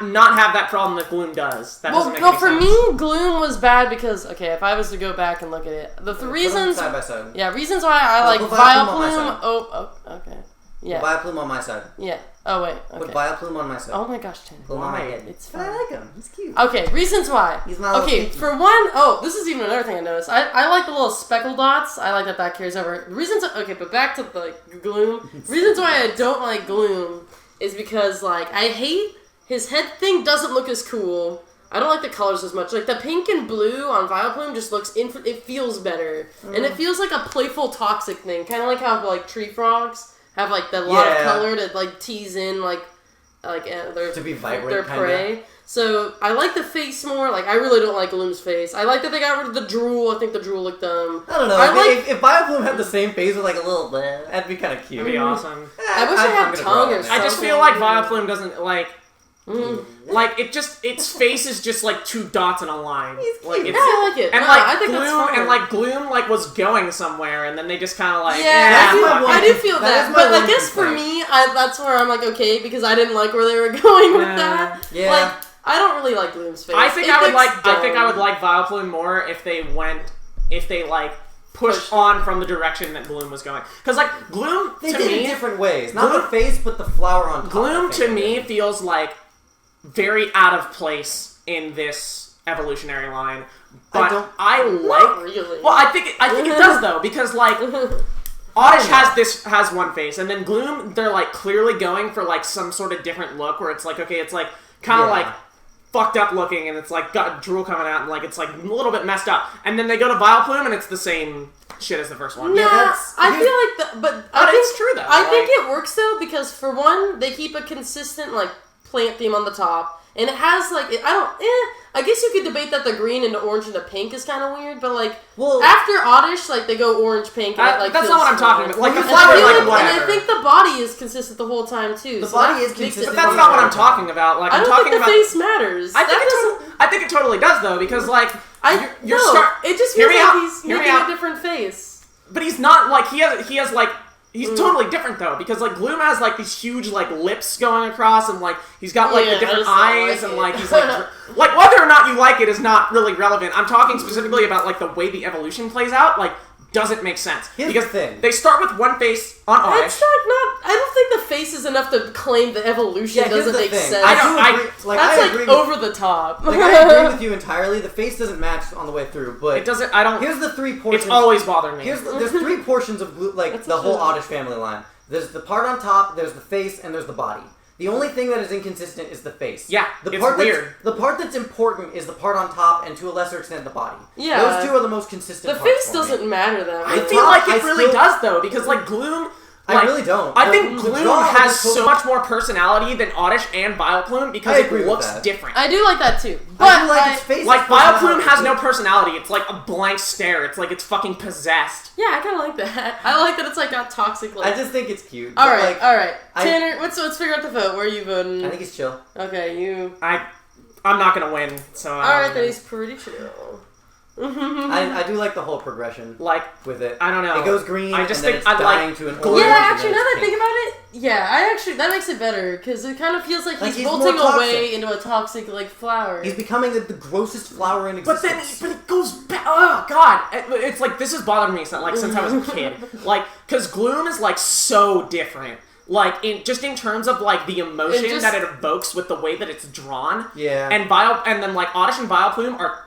Speaker 3: not have that problem that Gloom does? That doesn't make any sense.
Speaker 1: For me, Gloom was bad because, okay, if I was to go back and look at it, the reasons...
Speaker 2: side by side.
Speaker 1: Yeah, reasons why I like Vileplume... Oh, okay. Yeah.
Speaker 2: Vileplume on my side.
Speaker 1: Yeah. Oh, wait. Okay.
Speaker 2: Put Vileplume on my side.
Speaker 1: Oh my gosh, Tanner.
Speaker 2: Why?
Speaker 1: It's
Speaker 2: fine. But I like him. He's cute.
Speaker 1: Okay, reasons why.
Speaker 2: He's my
Speaker 1: okay, for one, this is even another thing I noticed. I like the little speckle dots. I like that carries over. Reasons... Okay, but back to, like, Gloom. Reasons why I don't like Gloom is because, like, I hate... His head thing doesn't look as cool. I don't like the colors as much. Like, the pink and blue on Vileplume just looks... It feels better. And it feels like a playful, toxic thing. Kind of like how, like, tree frogs have, like, the lot of color to, like, tease in, like their...
Speaker 2: To be vibrant,
Speaker 1: their prey. Kinda. So, I like the face more. Like, I really don't like Gloom's face. I like that they got rid of the drool. I think the drool looked dumb.
Speaker 2: I don't know. If Vileplume had the same face with, like, a little... that'd be kind of cute.
Speaker 3: That'd be awesome.
Speaker 1: I wish I had tongue or something.
Speaker 3: I just feel like Vileplume doesn't, like... Like, its face is just, like, 2 dots in a line. Like,
Speaker 1: yeah, I like it.
Speaker 3: And,
Speaker 1: no,
Speaker 3: like,
Speaker 1: I think
Speaker 3: Gloom,
Speaker 1: that's fine.
Speaker 3: and, like, Gloom, like, was going somewhere, and then they just kind of, like,
Speaker 1: I do feel that. But I guess for
Speaker 2: complaint.
Speaker 1: me, that's where I'm, like, okay, because I didn't like where they were going with that.
Speaker 2: Yeah.
Speaker 1: Like, I don't really like Gloom's face.
Speaker 3: I think I would like Vileplume more if they pushed on from the direction that Gloom was going. Because, like, Gloom,
Speaker 2: They
Speaker 3: to
Speaker 2: did
Speaker 3: me...
Speaker 2: it different ways. Not the face, but the flower on top.
Speaker 3: Gloom, to me, feels, like, very out of place in this evolutionary line. But
Speaker 1: Not really.
Speaker 3: Well, I think it does, though, because, like... Oddish has one face, and then Gloom, they're, like, clearly going for, like, some sort of different look, where it's, like, okay, it's, like, kind of, like... fucked up looking, and it's like got drool coming out, and like it's like a little bit messed up. And then they go to Vileplume, and it's the same shit as the first one.
Speaker 1: Nah, I feel like but I think
Speaker 3: it's true though.
Speaker 1: I think it works though because for one, they keep a consistent like plant theme on the top, and it has like I guess you could debate that the green and the orange and the pink is kind of weird, but like after Oddish, like they go orange, pink, and
Speaker 3: that's not what I'm talking about. Like the
Speaker 1: and
Speaker 3: flower,
Speaker 1: like
Speaker 3: whatever.
Speaker 1: And I think the body is consistent the whole time too.
Speaker 2: The body is consistent.
Speaker 3: But that's not what I'm talking about. Like
Speaker 1: I don't think the face matters.
Speaker 3: I think it totally does though, because like
Speaker 1: it just feels like he's making a different face.
Speaker 3: But he's not like he has like. He's totally different though, because like Gloom has like these huge like lips going across, and like he's got like the different eyes, and like he's like whether or not you like it is not really relevant. I'm talking specifically about like the way the evolution plays out. Like, doesn't make sense because they start with one face on Oddish.
Speaker 1: It's not. I don't think the face is enough to claim the evolution doesn't make sense.
Speaker 2: I agree.
Speaker 1: That's over the top.
Speaker 2: Like, I agree with you entirely. The face doesn't match on the way through, but
Speaker 3: it doesn't. I don't.
Speaker 2: Here's the 3 portions.
Speaker 3: It's always bothered me.
Speaker 2: There's 3 portions of like the whole Oddish family line. There's the part on top, there's the face, and there's the body. The only thing that is inconsistent is the face.
Speaker 3: Yeah,
Speaker 2: it's
Speaker 3: weird.
Speaker 2: The part that's important is the part on top, and to a lesser extent, the body.
Speaker 1: Yeah.
Speaker 2: Those 2 are the most consistent
Speaker 1: The
Speaker 2: parts
Speaker 1: face doesn't matter that much.
Speaker 3: I feel like it really does, though, because, like, Gloom...
Speaker 2: I really don't.
Speaker 3: I think Gloom has so much more personality than Oddish and Vileplume because it looks different.
Speaker 1: I do like that, too.
Speaker 2: But I do like its face.
Speaker 3: Like, Vileplume has no personality. It's like a blank stare. It's like it's fucking possessed.
Speaker 1: Yeah, I kind of like that. I like that it's like got toxic. Like...
Speaker 2: I just think it's cute.
Speaker 1: Alright. Tanner, let's figure out the vote. Where are you voting?
Speaker 2: I think he's chill.
Speaker 1: Okay, you...
Speaker 3: I'm not gonna win, so...
Speaker 1: Alright, then he's pretty chill.
Speaker 2: I do like the whole progression,
Speaker 3: like
Speaker 2: with it.
Speaker 3: I don't know.
Speaker 2: It goes green,
Speaker 3: I just
Speaker 2: and then
Speaker 3: think
Speaker 2: it's dying
Speaker 3: like
Speaker 2: to an orange.
Speaker 1: Yeah, actually, now that I think about it, that makes it better because it kind of feels like he's bolting away into a toxic like flower.
Speaker 2: He's becoming the grossest flower in existence.
Speaker 3: But it goes back. Oh god, it's like this has bothered me since I was a kid. Like, because Gloom is like so different. Like, in terms of, like, the emotion that it evokes with the way that it's drawn.
Speaker 2: Yeah.
Speaker 3: And then, like, Oddish and Vileplume are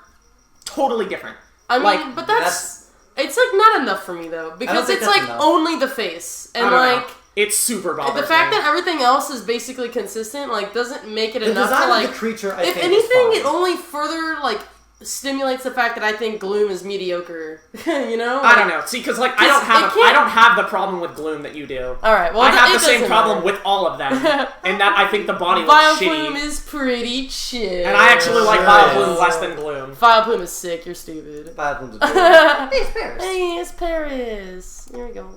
Speaker 3: totally different.
Speaker 1: I mean, but that's... It's, like, not enough for me, though. Because it's, like, only the face. And, like...
Speaker 3: It's super bothersome.
Speaker 1: The fact that everything else is basically consistent, like, doesn't make it enough to, like...
Speaker 2: The design of the creature, I think,
Speaker 1: if anything, it only further, like... stimulates the fact that I think Gloom is mediocre. You know?
Speaker 3: Like, I don't know. See, because like I don't have the problem with Gloom that you do.
Speaker 1: All right. Well,
Speaker 3: I have the same problem with all of them, and that I think the body looks shitty.
Speaker 1: Vileplume is pretty chill.
Speaker 3: And I actually like Vileplume less than Gloom.
Speaker 1: Vileplume is sick. You're stupid.
Speaker 2: Vileplume's adorable. Hey, it's Paris.
Speaker 1: Hey, it's Paris. Here we go.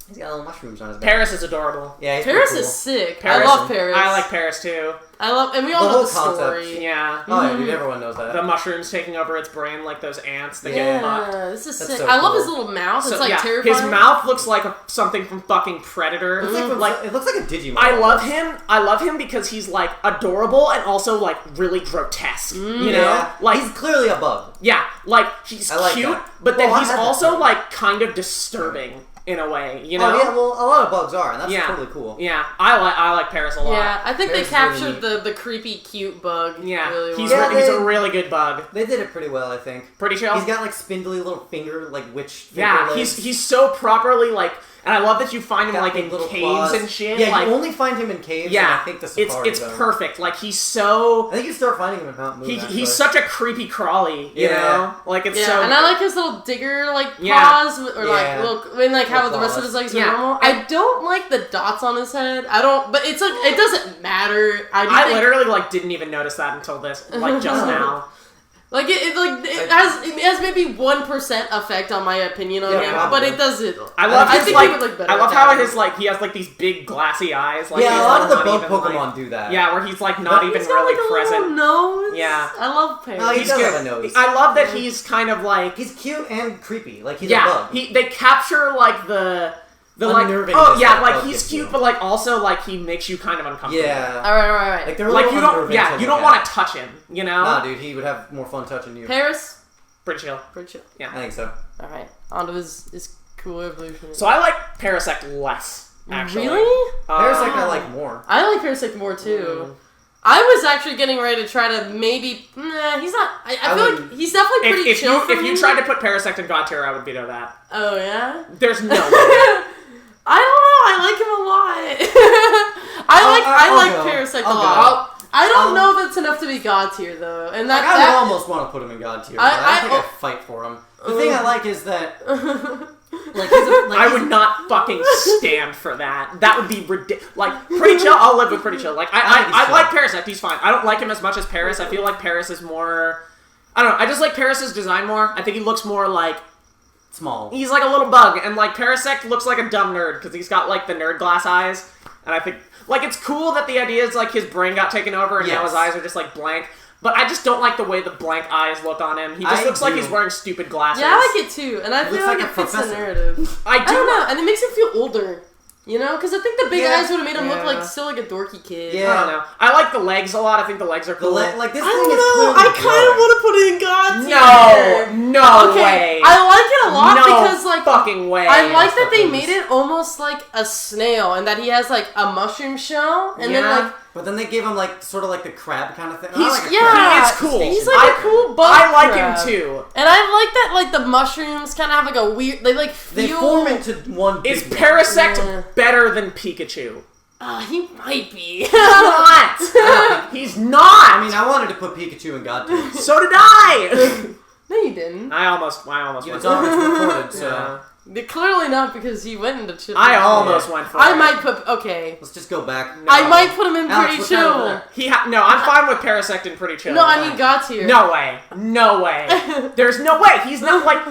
Speaker 2: He's got little mushrooms on his back.
Speaker 3: Paris is adorable.
Speaker 2: Yeah, he's
Speaker 1: Paris
Speaker 2: cool.
Speaker 1: is sick. I love Paris.
Speaker 3: I like Paris too.
Speaker 1: And we all know the story.
Speaker 3: Yeah.
Speaker 2: Oh yeah, dude, everyone knows that.
Speaker 3: The mushrooms taking over its brain like those ants that get fucked.
Speaker 1: This is sick.
Speaker 2: So
Speaker 1: I love
Speaker 2: cool.
Speaker 1: his little mouth.
Speaker 3: So,
Speaker 1: it's like terrifying.
Speaker 3: His mouth looks like something from fucking Predator.
Speaker 2: It looks like a Digimon.
Speaker 3: I love him because he's like adorable and also like really grotesque. You know? Like
Speaker 2: he's clearly a bug.
Speaker 3: Yeah, like he's cute,
Speaker 2: that.
Speaker 3: but then he's also like kind of disturbing. In a way, you know?
Speaker 2: Oh, yeah, well, a lot of bugs are, and that's totally cool.
Speaker 3: Yeah, I like Paris a lot.
Speaker 1: Yeah, I think
Speaker 2: Paris
Speaker 1: they captured the creepy, cute bug.
Speaker 3: Yeah,
Speaker 1: really
Speaker 3: he's
Speaker 1: well.
Speaker 3: a really good bug.
Speaker 2: They did it pretty well, I think.
Speaker 3: Pretty chill.
Speaker 2: He's got like spindly little finger, like witch finger
Speaker 3: Yeah,
Speaker 2: legs.
Speaker 3: he's so properly like, and I love that you find him
Speaker 2: got
Speaker 3: like in
Speaker 2: little
Speaker 3: caves
Speaker 2: claws.
Speaker 3: and shit.
Speaker 2: Yeah,
Speaker 3: like,
Speaker 2: you only find him in caves.
Speaker 3: Yeah,
Speaker 2: and I think the safari
Speaker 3: it's
Speaker 2: zone.
Speaker 3: perfect. Like he's so.
Speaker 2: I think you start finding him in Mount Moon.
Speaker 3: He's such a creepy crawly, you know? Like it's so.
Speaker 1: And I like his little digger like paws, or like little, and like how the rest of his legs are normal. I don't like the dots on his head. I don't, but it's like it doesn't matter.
Speaker 3: I literally like didn't even notice that until this, like just now.
Speaker 1: Like it has maybe 1% effect on my opinion on him,
Speaker 2: probably.
Speaker 1: but it doesn't.
Speaker 3: I
Speaker 1: think he would look better.
Speaker 3: I love
Speaker 1: with
Speaker 3: how
Speaker 1: that.
Speaker 3: he has like these big glassy eyes. Like,
Speaker 2: Yeah, a lot of the bug
Speaker 3: even,
Speaker 2: Pokemon do that.
Speaker 3: Yeah, where he's like not even
Speaker 1: He's got
Speaker 3: really
Speaker 1: like a
Speaker 3: present.
Speaker 1: little nose.
Speaker 3: Yeah.
Speaker 1: I love Paris.
Speaker 2: No, he
Speaker 3: He's
Speaker 2: does
Speaker 3: good.
Speaker 2: have a nose.
Speaker 3: I love that he's kind of like
Speaker 2: He's cute and creepy. Like he's a bug.
Speaker 3: They capture like the like
Speaker 2: unnervingness that
Speaker 3: like
Speaker 2: bug
Speaker 3: he's
Speaker 2: gives
Speaker 3: cute,
Speaker 2: you.
Speaker 3: but like also like he makes you kind of uncomfortable.
Speaker 2: Yeah.
Speaker 1: All right.
Speaker 2: Like they're a
Speaker 3: Like
Speaker 2: little
Speaker 3: you don't
Speaker 2: unnerving
Speaker 3: you
Speaker 2: to
Speaker 3: don't
Speaker 2: look
Speaker 3: want
Speaker 2: at.
Speaker 3: to touch him, you know?
Speaker 2: Nah, dude, he would have more fun touching you.
Speaker 1: Paris.
Speaker 3: Pretty chill.
Speaker 1: Pretty chill.
Speaker 3: Yeah.
Speaker 2: I think so.
Speaker 1: All right. On to his cool evolution.
Speaker 3: So I like Parasect less, actually.
Speaker 1: Really?
Speaker 2: Parasect I like more.
Speaker 1: I like Parasect more too. I was actually getting ready to try to maybe. Nah, he's not. I feel like he's definitely pretty chill.
Speaker 3: If you tried to put Parasect in God tier, I would veto that.
Speaker 1: Oh yeah.
Speaker 3: There's no way.
Speaker 1: I don't know. I like him a lot. I like Parasect a lot. I don't know if that's enough to be God tier though, and that
Speaker 2: I would almost want to put him in God tier. But I don't think I'd fight for him. The thing I like is that
Speaker 3: I would not fucking stand for that. That would be ridiculous. Like, Pretty Chill, I'll live with Pretty Chill. Like, I like Parasect, he's fine. I don't like him as much as Paris. I feel like Paris is more... I don't know, I just like Paris's design more. I think he looks more like...
Speaker 2: small.
Speaker 3: He's like a little bug, and like Parasect looks like a dumb nerd, because he's got like the nerd glass eyes. And I think... Like, it's cool that the idea is like his brain got taken over, and now his eyes are just like blank. But I just don't like the way the blank eyes look on him. He just looks like he's wearing stupid glasses.
Speaker 1: Yeah, I like it too, and I feel like it fits the narrative. I don't know, and it makes him feel older. You know, because I think the big eyes would have made him look like still like a dorky kid.
Speaker 3: Yeah, I don't know. I like the legs a lot. I think the legs are cool.
Speaker 2: Like this
Speaker 1: I
Speaker 2: thing
Speaker 1: don't
Speaker 2: is
Speaker 1: know. I kind of want to put it in God tier.
Speaker 3: No way.
Speaker 1: I like it a lot because like
Speaker 3: fucking way.
Speaker 1: I like that they made it almost like a snail, and that he has like a mushroom shell, and then like.
Speaker 2: But then they gave him like sort of like the crab kind of thing.
Speaker 1: He
Speaker 3: is cool.
Speaker 1: He's like a cool bug.
Speaker 3: I like
Speaker 1: crab.
Speaker 3: him too.
Speaker 1: And I like that like the mushrooms kind of have like a weird. They like feel.
Speaker 2: They form into one.
Speaker 3: Is Parasect better than Pikachu?
Speaker 1: He might be.
Speaker 3: He's not. He's not.
Speaker 2: I mean, I wanted to put Pikachu in God tier.
Speaker 3: So did I.
Speaker 1: No, you didn't.
Speaker 3: I almost
Speaker 2: It's already recorded, so.
Speaker 3: Yeah.
Speaker 1: Clearly not, because he went into chill.
Speaker 3: I almost went for it.
Speaker 1: I might put... Okay.
Speaker 2: Let's just go back.
Speaker 1: No. I might put him in
Speaker 2: Alex,
Speaker 1: Pretty Chill.
Speaker 3: No, I'm fine with Parasect and Pretty Chill.
Speaker 1: No, I mean God tier.
Speaker 3: No way. No way. There's no way. He's not like...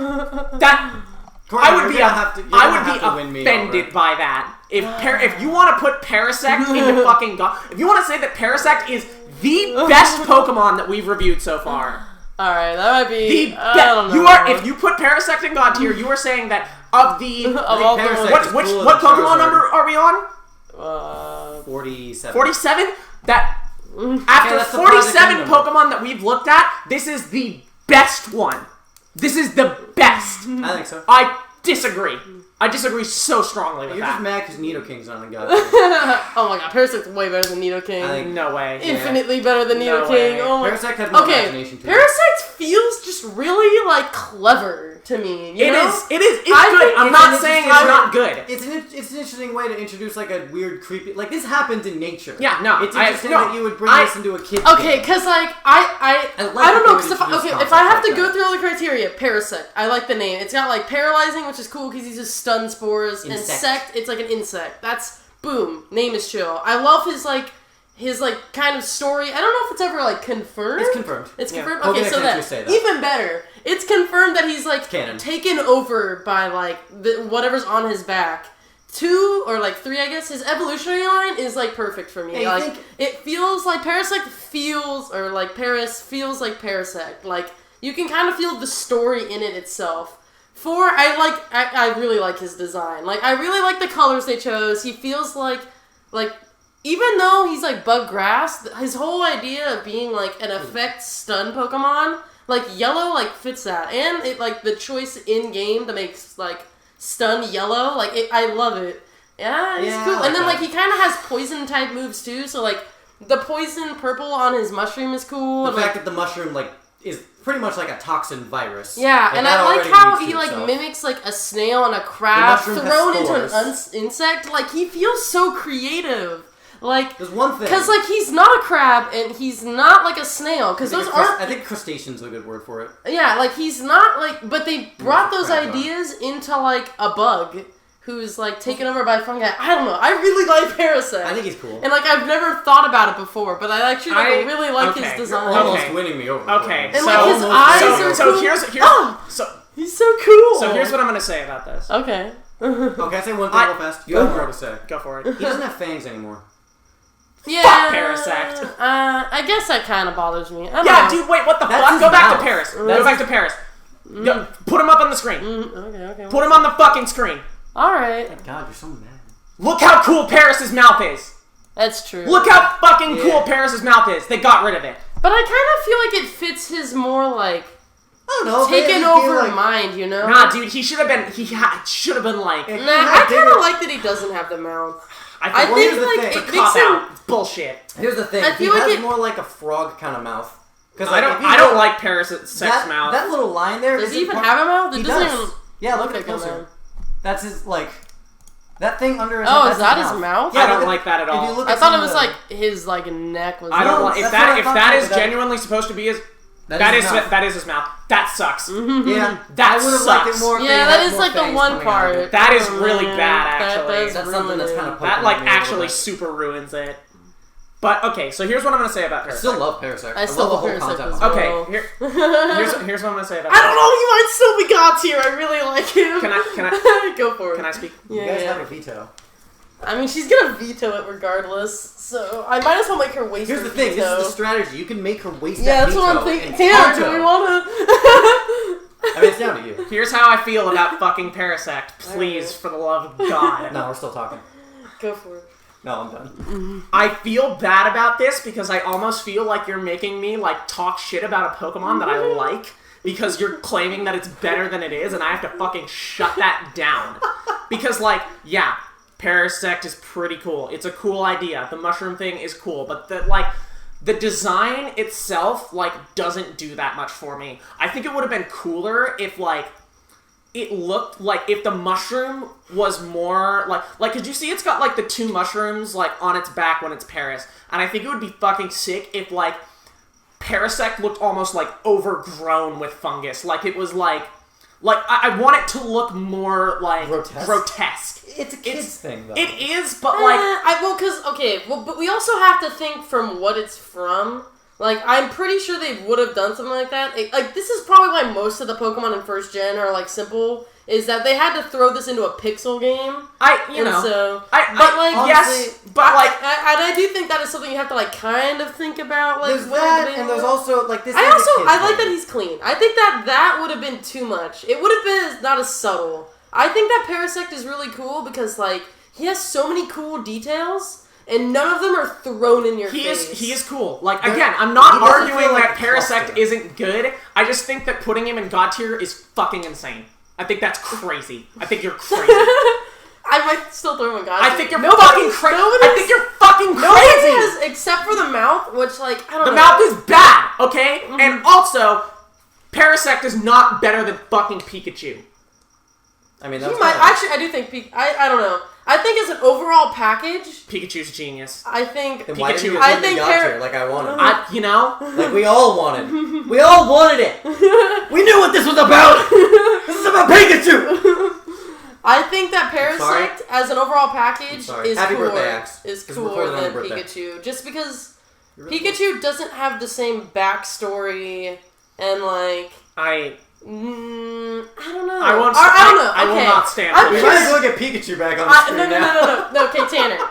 Speaker 3: that...
Speaker 2: Corey,
Speaker 3: I would be offended by that. If you want to put Parasect into fucking God... If you want to say that Parasect is the best Pokemon that we've reviewed so far...
Speaker 1: Alright, that might be...
Speaker 3: I don't know. If you put Parasect in God tier, you are saying that of the...
Speaker 1: of all
Speaker 3: what Pokemon number are we on?
Speaker 2: 47.
Speaker 3: 47? After 47 Pokemon that we've looked at, this is the best one. This is the best.
Speaker 2: I think so.
Speaker 3: I disagree. I disagree so strongly with
Speaker 2: You're
Speaker 3: that.
Speaker 2: just mad because Nidoking's not in God tier.
Speaker 1: Oh my god, Parasect's way better than Nidoking.
Speaker 3: No way.
Speaker 1: Infinitely better than Nidoking. Oh my...
Speaker 2: Parasect has more imagination to it.
Speaker 1: Parasect feels just really, like, clever to me. You know?
Speaker 3: It is. It's good. I'm not saying it's not good.
Speaker 2: It's an interesting way to introduce, like, a weird, creepy... Like, this happens in nature.
Speaker 3: Yeah, no.
Speaker 2: It's interesting that you would bring this into a kid's
Speaker 1: Okay,
Speaker 2: game.
Speaker 1: because, like, I don't know, because if I have to go through all the criteria, Parasect, I like the name. It's got, like, paralyzing, which is cool because he uses stun spores. Insect, it's like an insect. That's, boom, name is chill. I love his kind of story. I don't know if it's ever, like, confirmed.
Speaker 2: It's confirmed.
Speaker 1: It's confirmed?
Speaker 2: Yeah.
Speaker 1: Okay, so that, even better. It's confirmed that he's, like, taken over by, like, whatever's on his back. 2, or, like, 3, I guess. His evolutionary line is, like, perfect for me.
Speaker 2: Hey,
Speaker 1: like, it feels like Parasect feels, or, like, Paris feels like Parasect. Like, you can kind of feel the story in it itself. 4, I really like his design. Like, I really like the colors they chose. He feels like, even though he's, like, bug grass, his whole idea of being, like, an effect stun Pokemon, like, yellow, like, fits that. And, it like, the choice in-game that makes, like, stun yellow, like, I love it. Yeah, it's cool. And then, like, he kind of has poison-type moves, too, so, like, the poison purple on his mushroom is cool.
Speaker 2: The fact that the mushroom, like, is pretty much like a toxin virus.
Speaker 1: Yeah, and I like how he, like, mimics, like, a snail and a crab thrown into an insect. Like, he feels so creative. Like,
Speaker 2: there's one thing.
Speaker 1: Because, like, he's not a crab and he's not, like, a snail. Because those aren't...
Speaker 2: I think crustacean's a good word for it.
Speaker 1: Yeah, like, he's not, like... But they brought those ideas into, like, a bug who's like taken over by fungi. I don't know. I really like Parasect.
Speaker 2: I think he's cool.
Speaker 1: And like I've never thought about it before, but I actually really like his design.
Speaker 2: You're almost winning me over.
Speaker 3: Okay.
Speaker 1: And like his eyes are cool. He's so cool.
Speaker 3: So here's what I'm gonna say about this.
Speaker 1: Okay.
Speaker 2: Okay, can I say one thing real fast? You have more to say.
Speaker 3: Go for it.
Speaker 2: He doesn't have fangs anymore.
Speaker 1: Yeah.
Speaker 3: Fuck Parasect.
Speaker 1: I guess that kind of bothers me. I don't
Speaker 3: Yeah,
Speaker 1: know.
Speaker 3: dude, wait, what the
Speaker 2: That's
Speaker 3: fuck? Go back
Speaker 2: mouth.
Speaker 3: to Paris. Go back to Paris. Yo, put him up on the screen.
Speaker 1: Okay.
Speaker 3: Put him on the fucking screen.
Speaker 1: Alright.
Speaker 2: God, you're so mad.
Speaker 3: Look how cool Paris's mouth is.
Speaker 1: That's true.
Speaker 3: Look how fucking cool Paris's mouth is. They got rid of it.
Speaker 1: But I kind of feel like it fits his more like
Speaker 2: I don't know.
Speaker 1: taken over mind, you know?
Speaker 3: Nah, dude, he should have been. He should have been like.
Speaker 1: Nah, I kind of like that he doesn't have the mouth.
Speaker 3: I
Speaker 1: think
Speaker 2: here's the
Speaker 1: like
Speaker 2: thing.
Speaker 1: it
Speaker 3: It's a
Speaker 1: makes
Speaker 3: cop
Speaker 1: him.
Speaker 3: out. It's bullshit.
Speaker 2: Here's the thing.
Speaker 1: I
Speaker 2: He
Speaker 1: feel like
Speaker 2: has
Speaker 1: it-
Speaker 2: more like a frog kind of mouth. Because
Speaker 3: I don't like Paris's sex mouth.
Speaker 2: That little line there.
Speaker 1: Does he even have a mouth?
Speaker 2: He
Speaker 1: It doesn't
Speaker 2: does.
Speaker 1: even.
Speaker 2: Yeah, look
Speaker 1: look
Speaker 2: at it
Speaker 1: like a
Speaker 2: closer.
Speaker 1: mouth.
Speaker 2: That's his like. That thing under his.
Speaker 1: Oh,
Speaker 2: head,
Speaker 1: is
Speaker 2: that's
Speaker 1: that his mouth?
Speaker 2: Yeah,
Speaker 3: I don't
Speaker 2: look
Speaker 3: like that at
Speaker 2: if you
Speaker 3: all.
Speaker 2: look
Speaker 1: I
Speaker 2: at
Speaker 1: thought
Speaker 2: some
Speaker 1: it was
Speaker 2: of the-
Speaker 1: like his like neck was.
Speaker 3: I don't
Speaker 2: No,
Speaker 3: like if
Speaker 2: that's
Speaker 3: that
Speaker 2: what I
Speaker 3: if
Speaker 2: thought
Speaker 3: that
Speaker 2: too,
Speaker 3: is
Speaker 2: but that-
Speaker 3: genuinely supposed to be his.
Speaker 2: That
Speaker 3: That
Speaker 2: is
Speaker 3: is
Speaker 2: his mouth.
Speaker 3: that is his mouth. That sucks.
Speaker 2: Yeah,
Speaker 3: That
Speaker 2: I would have liked it
Speaker 3: sucks.
Speaker 2: more. if they
Speaker 1: Yeah,
Speaker 2: had
Speaker 1: that is
Speaker 2: more
Speaker 1: like the
Speaker 2: fangs
Speaker 1: one
Speaker 2: coming out of
Speaker 1: part.
Speaker 2: it.
Speaker 3: That is
Speaker 1: Oh,
Speaker 3: really
Speaker 1: man.
Speaker 3: bad, actually.
Speaker 1: That does
Speaker 2: That's something that's
Speaker 1: ruin
Speaker 2: kind
Speaker 1: it.
Speaker 2: of
Speaker 3: That
Speaker 2: poking
Speaker 3: like
Speaker 2: at me a little
Speaker 3: actually
Speaker 2: bit.
Speaker 3: super ruins it. But okay, so here's what I'm gonna say about
Speaker 2: I
Speaker 3: Parasect.
Speaker 2: still love Parasect.
Speaker 1: I still
Speaker 2: love
Speaker 1: love
Speaker 2: the whole
Speaker 1: Parasect
Speaker 2: concept.
Speaker 1: as
Speaker 2: of it.
Speaker 1: well.
Speaker 3: Okay, here's what I'm gonna say about.
Speaker 1: I don't know. He might still be God tier. I really like him.
Speaker 3: Can I
Speaker 1: go for it?
Speaker 3: Can I speak?
Speaker 1: Yeah,
Speaker 2: You guys
Speaker 1: yeah.
Speaker 2: have a veto.
Speaker 1: I mean, she's gonna veto it regardless, so I might as well make her waste
Speaker 2: Here's
Speaker 1: her
Speaker 2: the thing.
Speaker 1: veto.
Speaker 2: This is the strategy. You can make her waste
Speaker 1: Yeah,
Speaker 2: that
Speaker 1: that's
Speaker 2: veto.
Speaker 1: what I'm thinking.
Speaker 2: and
Speaker 1: Tanner, do
Speaker 2: veto.
Speaker 1: we wanna?
Speaker 2: I mean, it's down to you.
Speaker 3: Here's how I feel about fucking Parasect. Please,
Speaker 1: Alright.
Speaker 3: for the love of God.
Speaker 2: No, we're still talking.
Speaker 1: Go for it.
Speaker 2: No, I'm done.
Speaker 3: I feel bad about this because I almost feel like you're making me like talk shit about a Pokemon that I like because you're claiming that it's better than it is, and I have to fucking shut that down. Because like, yeah, Parasect is pretty cool. It's a cool idea. The mushroom thing is cool, but the design itself like doesn't do that much for me. I think it would have been cooler if like it looked like if the mushroom was more like could you see it's got like the two mushrooms like on its back when it's Paris, and I think it would be fucking sick if like Parasect looked almost like overgrown with fungus, like it was like I want it to look more like grotesque.
Speaker 2: It's a kid's thing, though.
Speaker 3: It is, but like
Speaker 1: but we also have to think from what it's from. Like, I'm pretty sure they would have done something like that. Like, this is probably why most of the Pokemon in first gen are, like, simple, is that they had to throw this into a pixel game.
Speaker 3: Yes, but like,
Speaker 1: I do think that is something you have to, like, kind of think about, like,
Speaker 2: There's that, and there's also, like, this
Speaker 1: I like
Speaker 2: that
Speaker 1: that he's clean. I think that would have been too much. It would have been not as subtle. I think that Parasect is really cool because, like, he has so many cool details, and none of them are thrown in your face.
Speaker 3: He is cool. Like, again, I'm not
Speaker 2: he doesn't
Speaker 3: arguing
Speaker 2: feel like
Speaker 3: that
Speaker 2: a
Speaker 3: Parasect
Speaker 2: cluster.
Speaker 3: isn't good. I just think that putting him in God tier is fucking insane. I think that's crazy. I think you're crazy.
Speaker 1: I might still throw him in God
Speaker 3: I
Speaker 1: tier.
Speaker 3: think you're fucking crazy. I think you're fucking
Speaker 1: Nobody
Speaker 3: crazy.
Speaker 1: has, except for the mouth, which, like, I don't know.
Speaker 3: The mouth is bad, okay? And also, Parasect is not better than fucking Pikachu.
Speaker 2: I mean,
Speaker 1: He
Speaker 2: that's
Speaker 1: might,
Speaker 2: kinda-
Speaker 1: actually, I do think, I don't know. I think as an overall package,
Speaker 3: Pikachu's genius.
Speaker 1: I think,
Speaker 2: Then why didn't you
Speaker 3: Pikachu-
Speaker 2: put
Speaker 1: I
Speaker 2: him in
Speaker 1: think
Speaker 2: God tier like I wanted?
Speaker 3: You know?
Speaker 2: Like we all wanted. We all wanted it. We knew what this was about. This is about Pikachu.
Speaker 1: I think that Parasect as an overall package
Speaker 2: sorry.
Speaker 1: is
Speaker 2: Happy
Speaker 1: cooler.
Speaker 2: birthday, Axe.
Speaker 1: Is
Speaker 2: It's
Speaker 1: cooler
Speaker 2: recorded on
Speaker 1: than
Speaker 2: your birthday.
Speaker 1: Pikachu, just because Pikachu doesn't have the same backstory and like. I don't know.
Speaker 3: I won't.
Speaker 1: I don't know.
Speaker 3: I will
Speaker 1: Okay.
Speaker 3: not stand
Speaker 1: I'm
Speaker 3: for
Speaker 2: We
Speaker 3: this.
Speaker 2: might as well get Pikachu back on the screen now.
Speaker 1: No. Okay,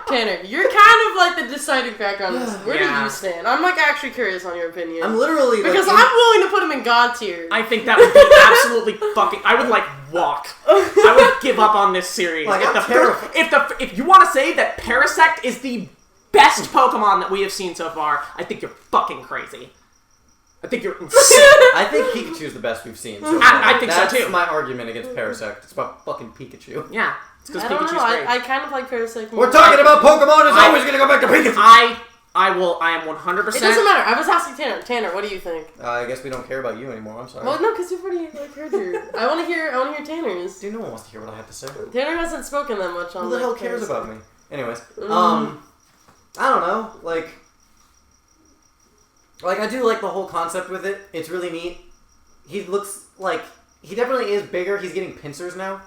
Speaker 1: Tanner, you're kind of like the deciding factor on this. Where do
Speaker 3: Yeah.
Speaker 1: you stand? I'm like actually curious on your opinion.
Speaker 2: I'm literally like,
Speaker 1: because I'm willing to put him in God tier.
Speaker 3: I think that would be absolutely fucking. I would like walk. I would give up on this series.
Speaker 2: Like,
Speaker 3: if,
Speaker 2: I'm
Speaker 3: the
Speaker 2: terrified.
Speaker 3: if you want to say that Parasect is the best Pokemon that we have seen so far, I think you're fucking crazy. I think you're insane.
Speaker 2: I think Pikachu's the best we've seen. So
Speaker 3: I think so,
Speaker 2: That's
Speaker 3: too.
Speaker 2: my argument against Parasect. It's about fucking Pikachu.
Speaker 3: Yeah, it's because
Speaker 1: I don't
Speaker 3: Pikachu's
Speaker 1: know.
Speaker 3: great.
Speaker 1: I kind of like Parasect more.
Speaker 2: We're talking about Pokemon. It's always gonna go back to Pikachu.
Speaker 3: I am 100%.
Speaker 1: It doesn't matter. I was asking Tanner. Tanner, what do you think?
Speaker 2: I guess we don't care about you anymore. I'm sorry.
Speaker 1: Well, no, because you've already like heard your. I want to hear Tanner's.
Speaker 2: Dude, no one wants to hear what I have to say.
Speaker 1: Tanner hasn't spoken that much on.
Speaker 2: Who the
Speaker 1: like,
Speaker 2: hell cares
Speaker 1: Parasect.
Speaker 2: about me? Anyways, I don't know. Like I do like the whole concept with it. It's really neat. He looks like he definitely is bigger. He's getting pincers now.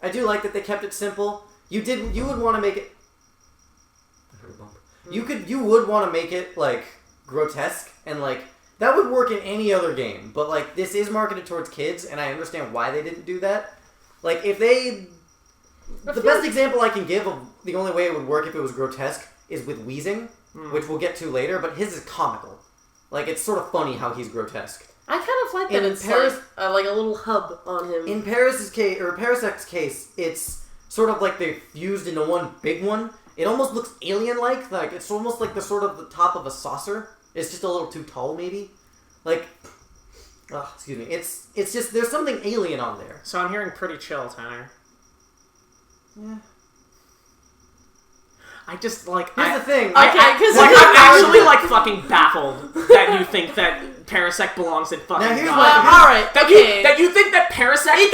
Speaker 2: I do like that they kept it simple. You would want to make it. I heard a bump. You would want to make it like grotesque and like that would work in any other game, but like this is marketed towards kids, and I understand why they didn't do that. Like if they, the best example I can give of the only way it would work if it was grotesque is with wheezing, which we'll get to later. But his is comical. Like it's sort of funny how he's grotesque.
Speaker 1: I kind of like that it's like a little hub on him.
Speaker 2: In Parasect's case, it's sort of like they fused into one big one. It almost looks alien-like. Like it's almost like the top of a saucer. It's just a little too tall, maybe. Like, excuse me. It's just there's something alien on there.
Speaker 3: So I'm hearing pretty chill, Tanner.
Speaker 2: Yeah.
Speaker 3: I just like.
Speaker 2: Here's the thing.
Speaker 3: I'm actually like fucking baffled that you think that Parasect belongs in fucking.
Speaker 2: Now here's
Speaker 3: God.
Speaker 2: my
Speaker 3: That you think that Parasect
Speaker 1: is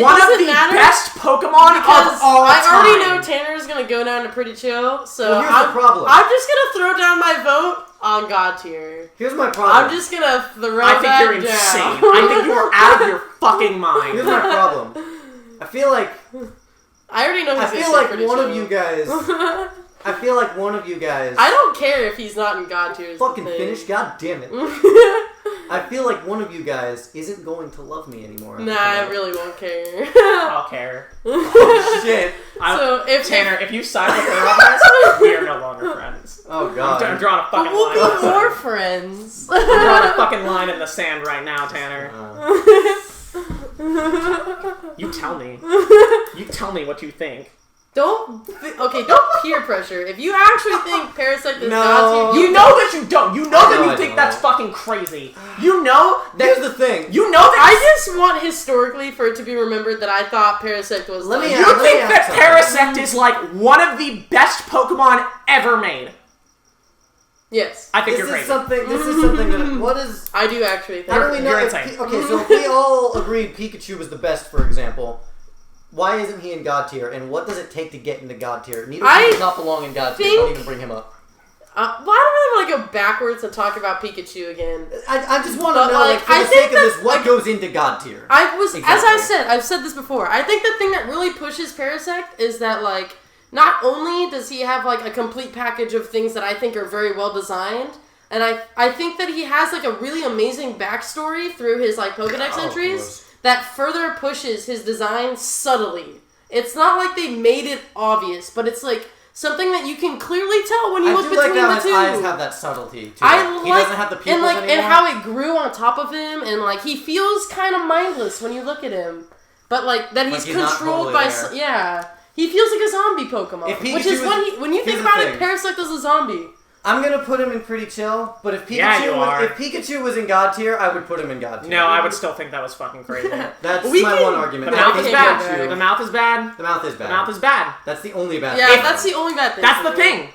Speaker 3: one of the best Pokemon of all time.
Speaker 1: I already know Tanner's gonna go down to Pretty Chill, so
Speaker 2: here's the problem.
Speaker 1: I'm just gonna throw down my vote on God tier.
Speaker 2: Here's my problem.
Speaker 1: I'm just gonna throw
Speaker 3: I think
Speaker 1: that
Speaker 3: you're insane. I think you are out of your fucking mind.
Speaker 2: Here's my problem. I feel like one of you guys. I feel like one of you guys.
Speaker 1: I don't care if he's not in God tier.
Speaker 2: Fucking finish, god damn it. I feel like one of you guys isn't going to love me anymore.
Speaker 1: Nah, I really won't care.
Speaker 3: I'll care.
Speaker 2: Oh, shit.
Speaker 3: Tanner, if you side with her on this, we are no longer friends.
Speaker 2: Oh god.
Speaker 3: I'm drawing a fucking
Speaker 1: we'll
Speaker 3: line.
Speaker 1: be more friends.
Speaker 3: I'm drawing a fucking line in the sand right now, Tanner. You tell me. You tell me what you think.
Speaker 1: Don't peer pressure. If you actually think Parasect is God tier,
Speaker 3: you know that you don't. You know that you think that's fucking crazy. You know that.
Speaker 2: Here's the thing.
Speaker 3: You know that.
Speaker 1: I just want historically for it to be remembered that I thought Parasect was.
Speaker 3: You think that Parasect is like one of the best Pokemon ever made?
Speaker 1: Yes.
Speaker 3: I think you're crazy.
Speaker 2: This is something that. What is.
Speaker 1: I do actually think.
Speaker 2: How do we know?
Speaker 3: Insane.
Speaker 2: Okay, so if we all agreed Pikachu was the best, for example. Why isn't he in God tier, and what does it take to get into God tier? Nidoking does not belong in God tier. Don't even bring him up.
Speaker 1: Well, I don't really want to go backwards and talk about Pikachu again.
Speaker 2: I just want to know, like, for the sake of this, what goes into God tier?
Speaker 1: I've said this before. I think the thing that really pushes Parasect is that, like, not only does he have, like, a complete package of things that I think are very well designed, and I think that he has, like, a really amazing backstory through his, like, Pokedex entries that further pushes his design subtly. It's not like they made it obvious, but it's, like, something that you can clearly tell when you look between the two.
Speaker 2: His eyes have that subtlety, too. He doesn't have the pupils anymore.
Speaker 1: And how it grew on top of him, and, like, he feels kind of mindless when you look at him. But, like, that he's controlled by... Yeah. He feels like a zombie Pokemon. Which is when you think about it, Parasect is a zombie.
Speaker 2: I'm gonna put him in Pretty Chill, but if Pikachu was in God tier, I would put him in God tier.
Speaker 3: No, I would still think that was fucking crazy.
Speaker 2: That's my one argument.
Speaker 3: The mouth is bad. The mouth is bad.
Speaker 2: The mouth is bad.
Speaker 3: The mouth is bad.
Speaker 2: That's the only bad thing.
Speaker 1: Yeah, that's the only bad thing.
Speaker 3: That's the thing.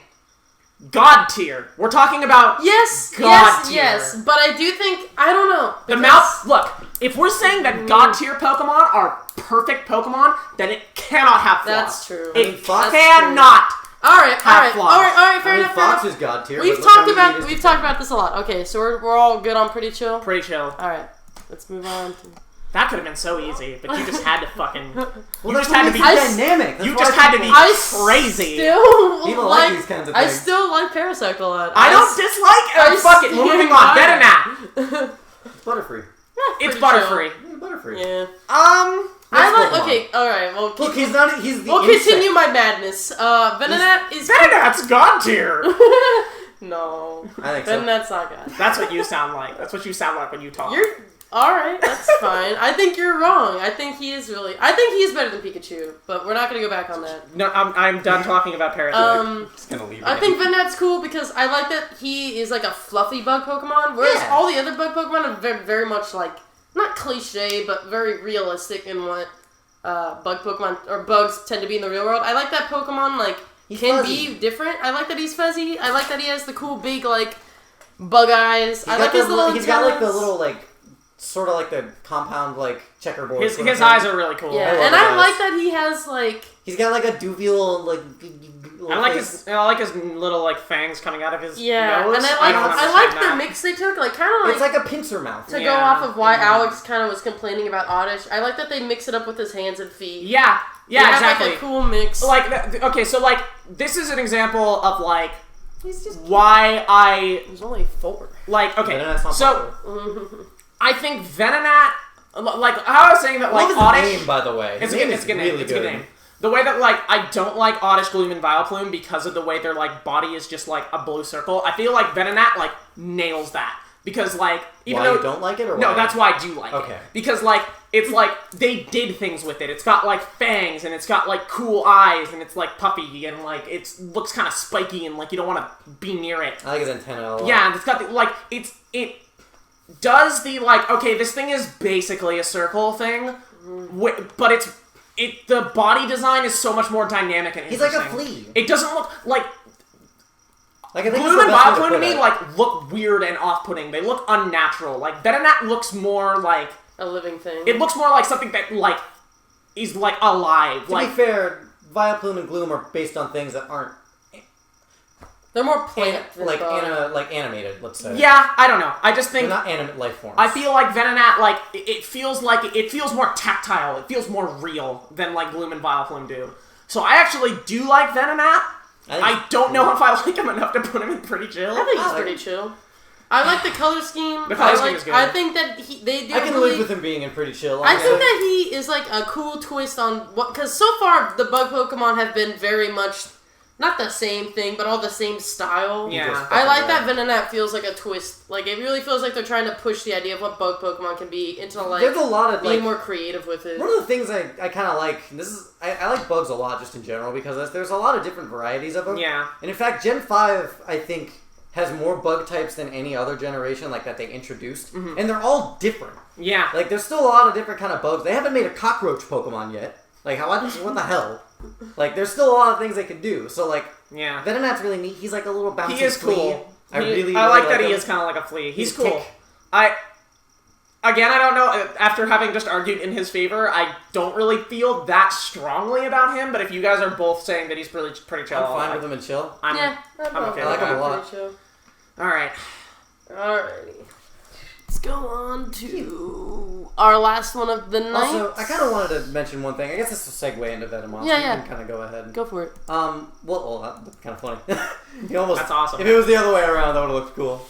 Speaker 3: God tier. We're talking about God tier.
Speaker 1: Yes, but I do think, I don't know.
Speaker 3: The mouth, look, if we're saying that God tier Pokemon are perfect Pokemon, then it cannot have flaws.
Speaker 1: That's true.
Speaker 3: It cannot.
Speaker 1: Alright, fair enough.
Speaker 2: Fox is God tier.
Speaker 1: We've talked about this a lot. Okay, so we're all good on Pretty Chill?
Speaker 3: Pretty chill.
Speaker 1: Alright, let's move on.
Speaker 3: That could have been so easy, but you just had to fucking...
Speaker 2: You just had to be dynamic.
Speaker 3: You just had to be crazy.
Speaker 2: People like these kinds of things.
Speaker 1: I still like Parasect a lot.
Speaker 3: I don't dislike it. Fuck it, we're moving on. Better not.
Speaker 2: It's Butterfree.
Speaker 3: It's Butterfree.
Speaker 2: Yeah, Butterfree.
Speaker 3: Yeah.
Speaker 1: Alright, well...
Speaker 2: Look, he's the
Speaker 1: We'll continue my madness. Venonat is...
Speaker 3: Venonat's God tier!
Speaker 1: No.
Speaker 2: I think so.
Speaker 1: Venonat's not God.
Speaker 3: That's what you sound like. That's what you sound like when you talk.
Speaker 1: Alright, that's fine. I think you're wrong. I think he is better than Pikachu, but we're not gonna go back on that.
Speaker 3: No, I'm done talking about Parasect. Just gonna leave it.
Speaker 1: I think Venonat's cool because I like that he is like a fluffy bug Pokemon, whereas all the other bug Pokemon are very, very much like, not cliche, but very realistic in what bug Pokemon, or bugs tend to be in the real world. I like that Pokemon, like, can be different. I like that he's fuzzy. I like that he has the cool big, like, bug eyes. I like his little
Speaker 2: He's got, like, the little, like, sort of like the compound, like, checkerboard.
Speaker 3: His eyes are really cool.
Speaker 1: Yeah, and I like that he has, like...
Speaker 2: He's got, like, a duvial,
Speaker 3: I like his little like fangs coming out of his nose.
Speaker 1: And I like the mix they took, like kind of like
Speaker 2: it's like a pincer mouth.
Speaker 1: To go off of why Alex kind of was complaining about Oddish, I like that they mix it up with his hands and feet.
Speaker 3: Yeah, exactly.
Speaker 1: Like a cool mix.
Speaker 3: Like okay, so like this is an example of like why I.
Speaker 1: There's only 4.
Speaker 3: Like okay, so I think Venonat. Like how I was saying that, like Oddish.
Speaker 2: Name, by the way,
Speaker 3: it's a good name. It's a good name. The way that like I don't like Oddish, Gloom, and Vileplume because of the way their like body is just like a blue circle. I feel like Venonat like nails that because like even though
Speaker 2: you don't like it or
Speaker 3: no,
Speaker 2: why?
Speaker 3: that's why I do like
Speaker 2: it.
Speaker 3: Because like it's like they did things with it. It's got like fangs and it's got like cool eyes and it's like puffy and like it looks kind of spiky and like you don't want to be near it.
Speaker 2: I like his antenna a lot.
Speaker 3: Yeah, and it's got the, like it does the like okay, this thing is basically a circle thing, but the body design is so much more dynamic and interesting.
Speaker 2: He's like a flea.
Speaker 3: It doesn't look like
Speaker 2: I think
Speaker 3: Gloom and Vileplume to me like look weird and off-putting. They look unnatural. Like Venonat looks more like
Speaker 1: a living thing.
Speaker 3: It looks more like something that like is like alive.
Speaker 2: To be fair, Vileplume and Gloom are based on things that aren't.
Speaker 1: They're more plant
Speaker 2: like animated, let's say.
Speaker 3: Yeah, I don't know. I just think
Speaker 2: they're not animate life forms.
Speaker 3: I feel like Venonat, like it feels more tactile. It feels more real than like Gloom and Vileplume do. So I actually do like Venonat. I don't know if I like him enough to put him in Pretty Chill.
Speaker 1: I think he's pretty chill. I like the color scheme.
Speaker 3: The color scheme is good.
Speaker 1: I think that they do.
Speaker 2: I can live with him being in Pretty Chill.
Speaker 1: I think that he is like a cool twist on what, because so far the bug Pokemon have been very much. Not the same thing, but all the same style.
Speaker 3: Yeah.
Speaker 1: I like that Venonat feels like a twist. Like, it really feels like they're trying to push the idea of what bug Pokemon can be into, like,
Speaker 2: there's a lot of,
Speaker 1: being more creative with it.
Speaker 2: One of the things I kind of like, I like bugs a lot just in general, because there's a lot of different varieties of them.
Speaker 3: Yeah.
Speaker 2: And in fact, Gen 5, I think, has more bug types than any other generation, like, that they introduced. Mm-hmm. And they're all different.
Speaker 3: Yeah.
Speaker 2: Like, there's still a lot of different kind of bugs. They haven't made a cockroach Pokemon yet. Like, what the hell? Like, there's still a lot of things they can do. So, like,
Speaker 3: yeah,
Speaker 2: Venonat's really neat. He's like a little bouncy flea.
Speaker 3: He is cool.
Speaker 2: I really
Speaker 3: like that
Speaker 2: him.
Speaker 3: he is kind of like a flea. He's cool.
Speaker 2: Tick.
Speaker 3: I don't know. After having just argued in his favor, I don't really feel that strongly about him. But if you guys are both saying that he's pretty chill,
Speaker 2: I'm fine with him and chill.
Speaker 3: I'm okay.
Speaker 2: I like him a lot.
Speaker 3: All right.
Speaker 1: Alrighty. Let's go on to our last one of the night.
Speaker 2: Also, I kind of wanted to mention one thing. I guess this will segue into Venomoth.
Speaker 1: Yeah,
Speaker 2: so you can kind of go ahead.
Speaker 1: Go for it.
Speaker 2: Well, that's kind of funny.
Speaker 3: That's awesome.
Speaker 2: If it was the other way around, that would have looked cool.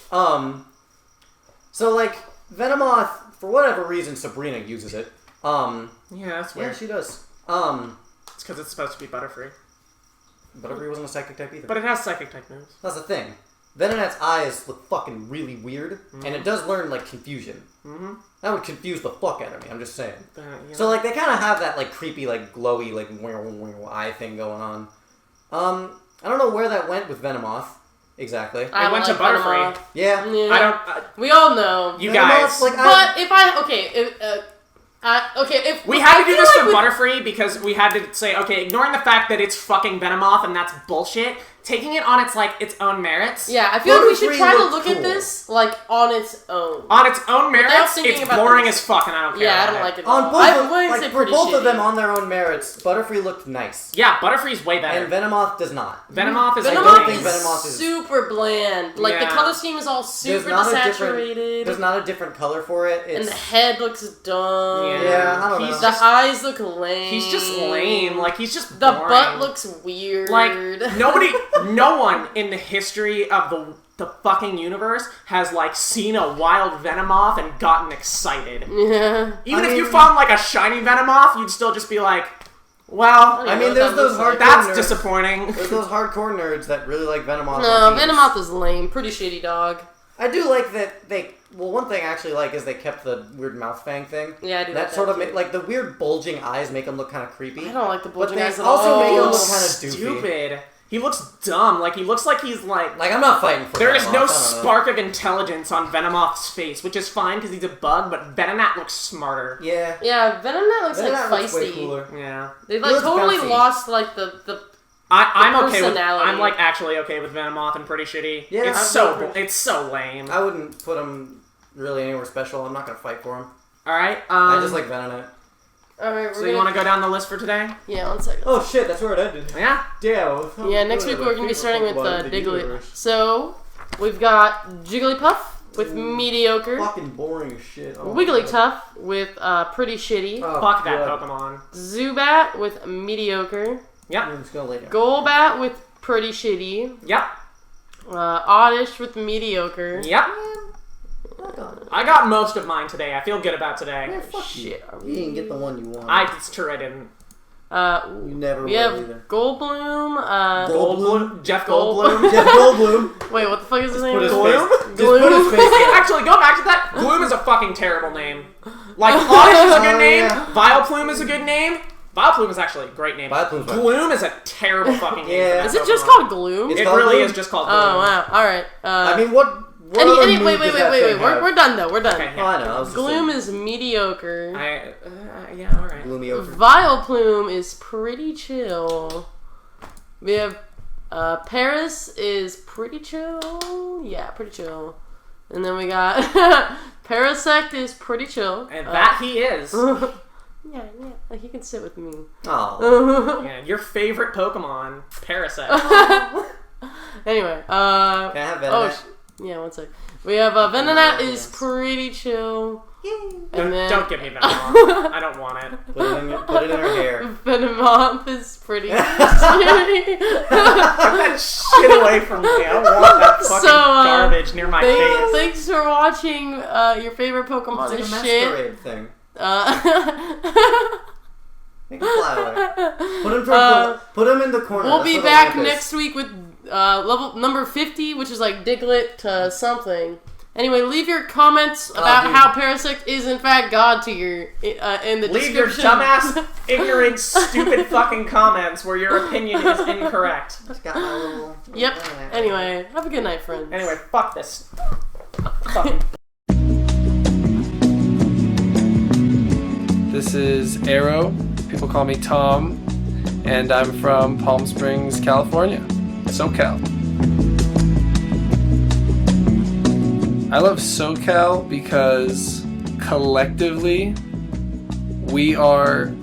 Speaker 2: So, like, Venomoth, for whatever reason, Sabrina uses it.
Speaker 3: Yeah, that's weird.
Speaker 2: Yeah, she does.
Speaker 3: It's because it's supposed to be Butterfree.
Speaker 2: Butterfree wasn't a psychic type either.
Speaker 3: But it has psychic type moves.
Speaker 2: That's the thing. Venonat's eyes look fucking really weird, and it does learn, like, confusion. Mm-hmm. That would confuse the fuck out of me, I'm just saying. So, like, they kind of have that, like, creepy, like, glowy, like, eye thing going on. I don't know where that went with Venomoth, exactly.
Speaker 3: It went to Butterfree.
Speaker 2: Yeah.
Speaker 1: We all know.
Speaker 3: You guys.
Speaker 1: Like, but if
Speaker 3: we had to do this for Butterfree because we had to say, okay, ignoring the fact that it's fucking Venomoth and that's bullshit, taking it on its own merits.
Speaker 1: Yeah, I feel like we should try to look at this like on its own.
Speaker 3: On its own merits, it's boring as fuck, and I don't care.
Speaker 1: Yeah, I don't like it.
Speaker 2: On both, for both of them on their own merits, Butterfree looked nice.
Speaker 3: Yeah, Butterfree's way better.
Speaker 2: And Venomoth does not.
Speaker 3: Venomoth is
Speaker 1: super bland. Like the color scheme is all super desaturated.
Speaker 2: There's not a different color for it.
Speaker 1: And the head looks dumb.
Speaker 2: Yeah, I don't know.
Speaker 1: The eyes look lame.
Speaker 3: He's just lame. Like he's just
Speaker 1: the
Speaker 3: boring.
Speaker 1: butt looks weird.
Speaker 3: Like no one in the history of the fucking universe has like seen a wild Venomoth and gotten excited.
Speaker 1: Yeah.
Speaker 3: Even if you found like a shiny Venomoth, you'd still just be like, well,
Speaker 2: I mean, there's those hardcore
Speaker 3: that's
Speaker 2: nerds.
Speaker 3: Disappointing.
Speaker 2: There's those hardcore nerds that really like Venomoth.
Speaker 1: No, Venomoth is lame. Pretty shitty dog.
Speaker 2: I do like that one thing I actually like is they kept the weird mouth fang thing.
Speaker 1: Yeah, I do.
Speaker 2: That sort of like the weird bulging eyes make him look kind of creepy.
Speaker 1: I don't like the bulging eyes at
Speaker 2: all. But they also make him
Speaker 3: look
Speaker 2: kind of
Speaker 3: stupid. He looks dumb. Like he looks like he's like
Speaker 2: I'm not fighting for.
Speaker 3: There is no spark of intelligence on Venomoth's face, which is fine because he's a bug. But Venonat looks smarter.
Speaker 2: Yeah.
Speaker 1: Yeah, Venonat looks like feisty.
Speaker 2: Looks way cooler.
Speaker 3: Yeah.
Speaker 1: They like totally lost like the.
Speaker 3: I'm okay with. I'm like actually okay with Venomoth and Pretty Shitty.
Speaker 2: Yeah,
Speaker 3: it's so lame.
Speaker 2: I wouldn't put him really anywhere special. I'm not gonna fight for him.
Speaker 3: All right.
Speaker 2: I just like Venonat.
Speaker 1: Alright,
Speaker 3: So you want to go down the list for today?
Speaker 1: Yeah, 1 second.
Speaker 2: Oh shit, that's where it ended.
Speaker 3: Yeah.
Speaker 2: Yeah.
Speaker 1: Yeah, next week we're gonna be starting with Diglett. So we've got Jigglypuff with mediocre.
Speaker 2: Fucking boring shit. Oh,
Speaker 1: Wigglytuff with pretty shitty.
Speaker 2: Oh,
Speaker 3: Fuck that
Speaker 2: God.
Speaker 3: Pokemon.
Speaker 1: Zubat with mediocre.
Speaker 3: Yep.
Speaker 2: I'm just gonna lay down.
Speaker 1: Golbat with pretty shitty.
Speaker 3: Yep.
Speaker 1: Oddish with mediocre.
Speaker 3: Yep. I got most of mine today. I feel good about today.
Speaker 2: Man, fuck
Speaker 1: Shit.
Speaker 2: you didn't get the one you wanted.
Speaker 3: It's true, I didn't.
Speaker 2: You never
Speaker 1: We
Speaker 2: will
Speaker 1: have
Speaker 2: either.
Speaker 1: Goldblum.
Speaker 2: Goldblum?
Speaker 3: Jeff
Speaker 1: Goldblum.
Speaker 3: Goldblum.
Speaker 2: Jeff Goldblum.
Speaker 1: Wait, what the fuck is his name?
Speaker 2: Put his
Speaker 3: Gloom?
Speaker 2: face. Just put his face there.
Speaker 3: Actually, go back to that. Gloom is a fucking terrible name. Like, Oddish is a good name.
Speaker 2: Yeah.
Speaker 3: Vileplume is a good name. Vileplume is actually a great name.
Speaker 2: Vileplume's fine.
Speaker 3: Gloom is a terrible fucking name.
Speaker 2: Yeah.
Speaker 3: for
Speaker 1: Is
Speaker 3: that
Speaker 1: it just
Speaker 3: Pokemon.
Speaker 1: called Gloom?
Speaker 2: It's
Speaker 3: It
Speaker 2: called
Speaker 3: really
Speaker 2: Gloom?
Speaker 3: is just called Gloom.
Speaker 1: Oh wow! All right.
Speaker 2: I mean, what other
Speaker 1: wait,
Speaker 2: move does that thing have?
Speaker 1: We're done though. We're done.
Speaker 3: Okay,
Speaker 2: Oh, I know. I was just
Speaker 1: Gloom
Speaker 2: saying.
Speaker 1: is mediocre.
Speaker 3: Yeah, alright.
Speaker 2: Gloomy over.
Speaker 1: Vileplume is pretty chill. We have Paris is pretty chill. Yeah, pretty chill. And then we got Parasect is pretty chill.
Speaker 3: And that he is.
Speaker 1: Yeah, he can sit with me.
Speaker 2: Oh.
Speaker 3: Yeah, your favorite Pokemon, Parasect.
Speaker 1: Anyway,
Speaker 2: Can I have Venonat?
Speaker 1: yeah, 1 sec. We have Venonat is pretty chill. And then
Speaker 3: Don't give me Venomoth. I don't want it.
Speaker 2: Put it in her hair.
Speaker 1: Venomoth is pretty shitty.
Speaker 3: Get that shit away from me. I don't want that fucking garbage near my face.
Speaker 1: Thanks for watching your favorite Pokemon
Speaker 2: It's like a
Speaker 1: shit.
Speaker 2: masquerade thing. Make him fly away. Put him in the corner.
Speaker 1: We'll
Speaker 2: That's
Speaker 1: be
Speaker 2: what
Speaker 1: back
Speaker 2: I like
Speaker 1: next week with level number 50, which is like Diglett to something. Anyway, leave your comments about
Speaker 2: dude.
Speaker 1: how Parasect is in fact God to your in the
Speaker 3: Leave your
Speaker 1: description.
Speaker 3: dumbass, ignorant, stupid fucking comments where your opinion is incorrect.
Speaker 2: Just got my little
Speaker 1: Yep.
Speaker 2: Venonat.
Speaker 1: Anyway, have a good night, friends.
Speaker 3: Anyway, fuck this. Fucking
Speaker 4: This is Arrow. People call me Tom, and I'm from Palm Springs, California, SoCal. I love SoCal because collectively we are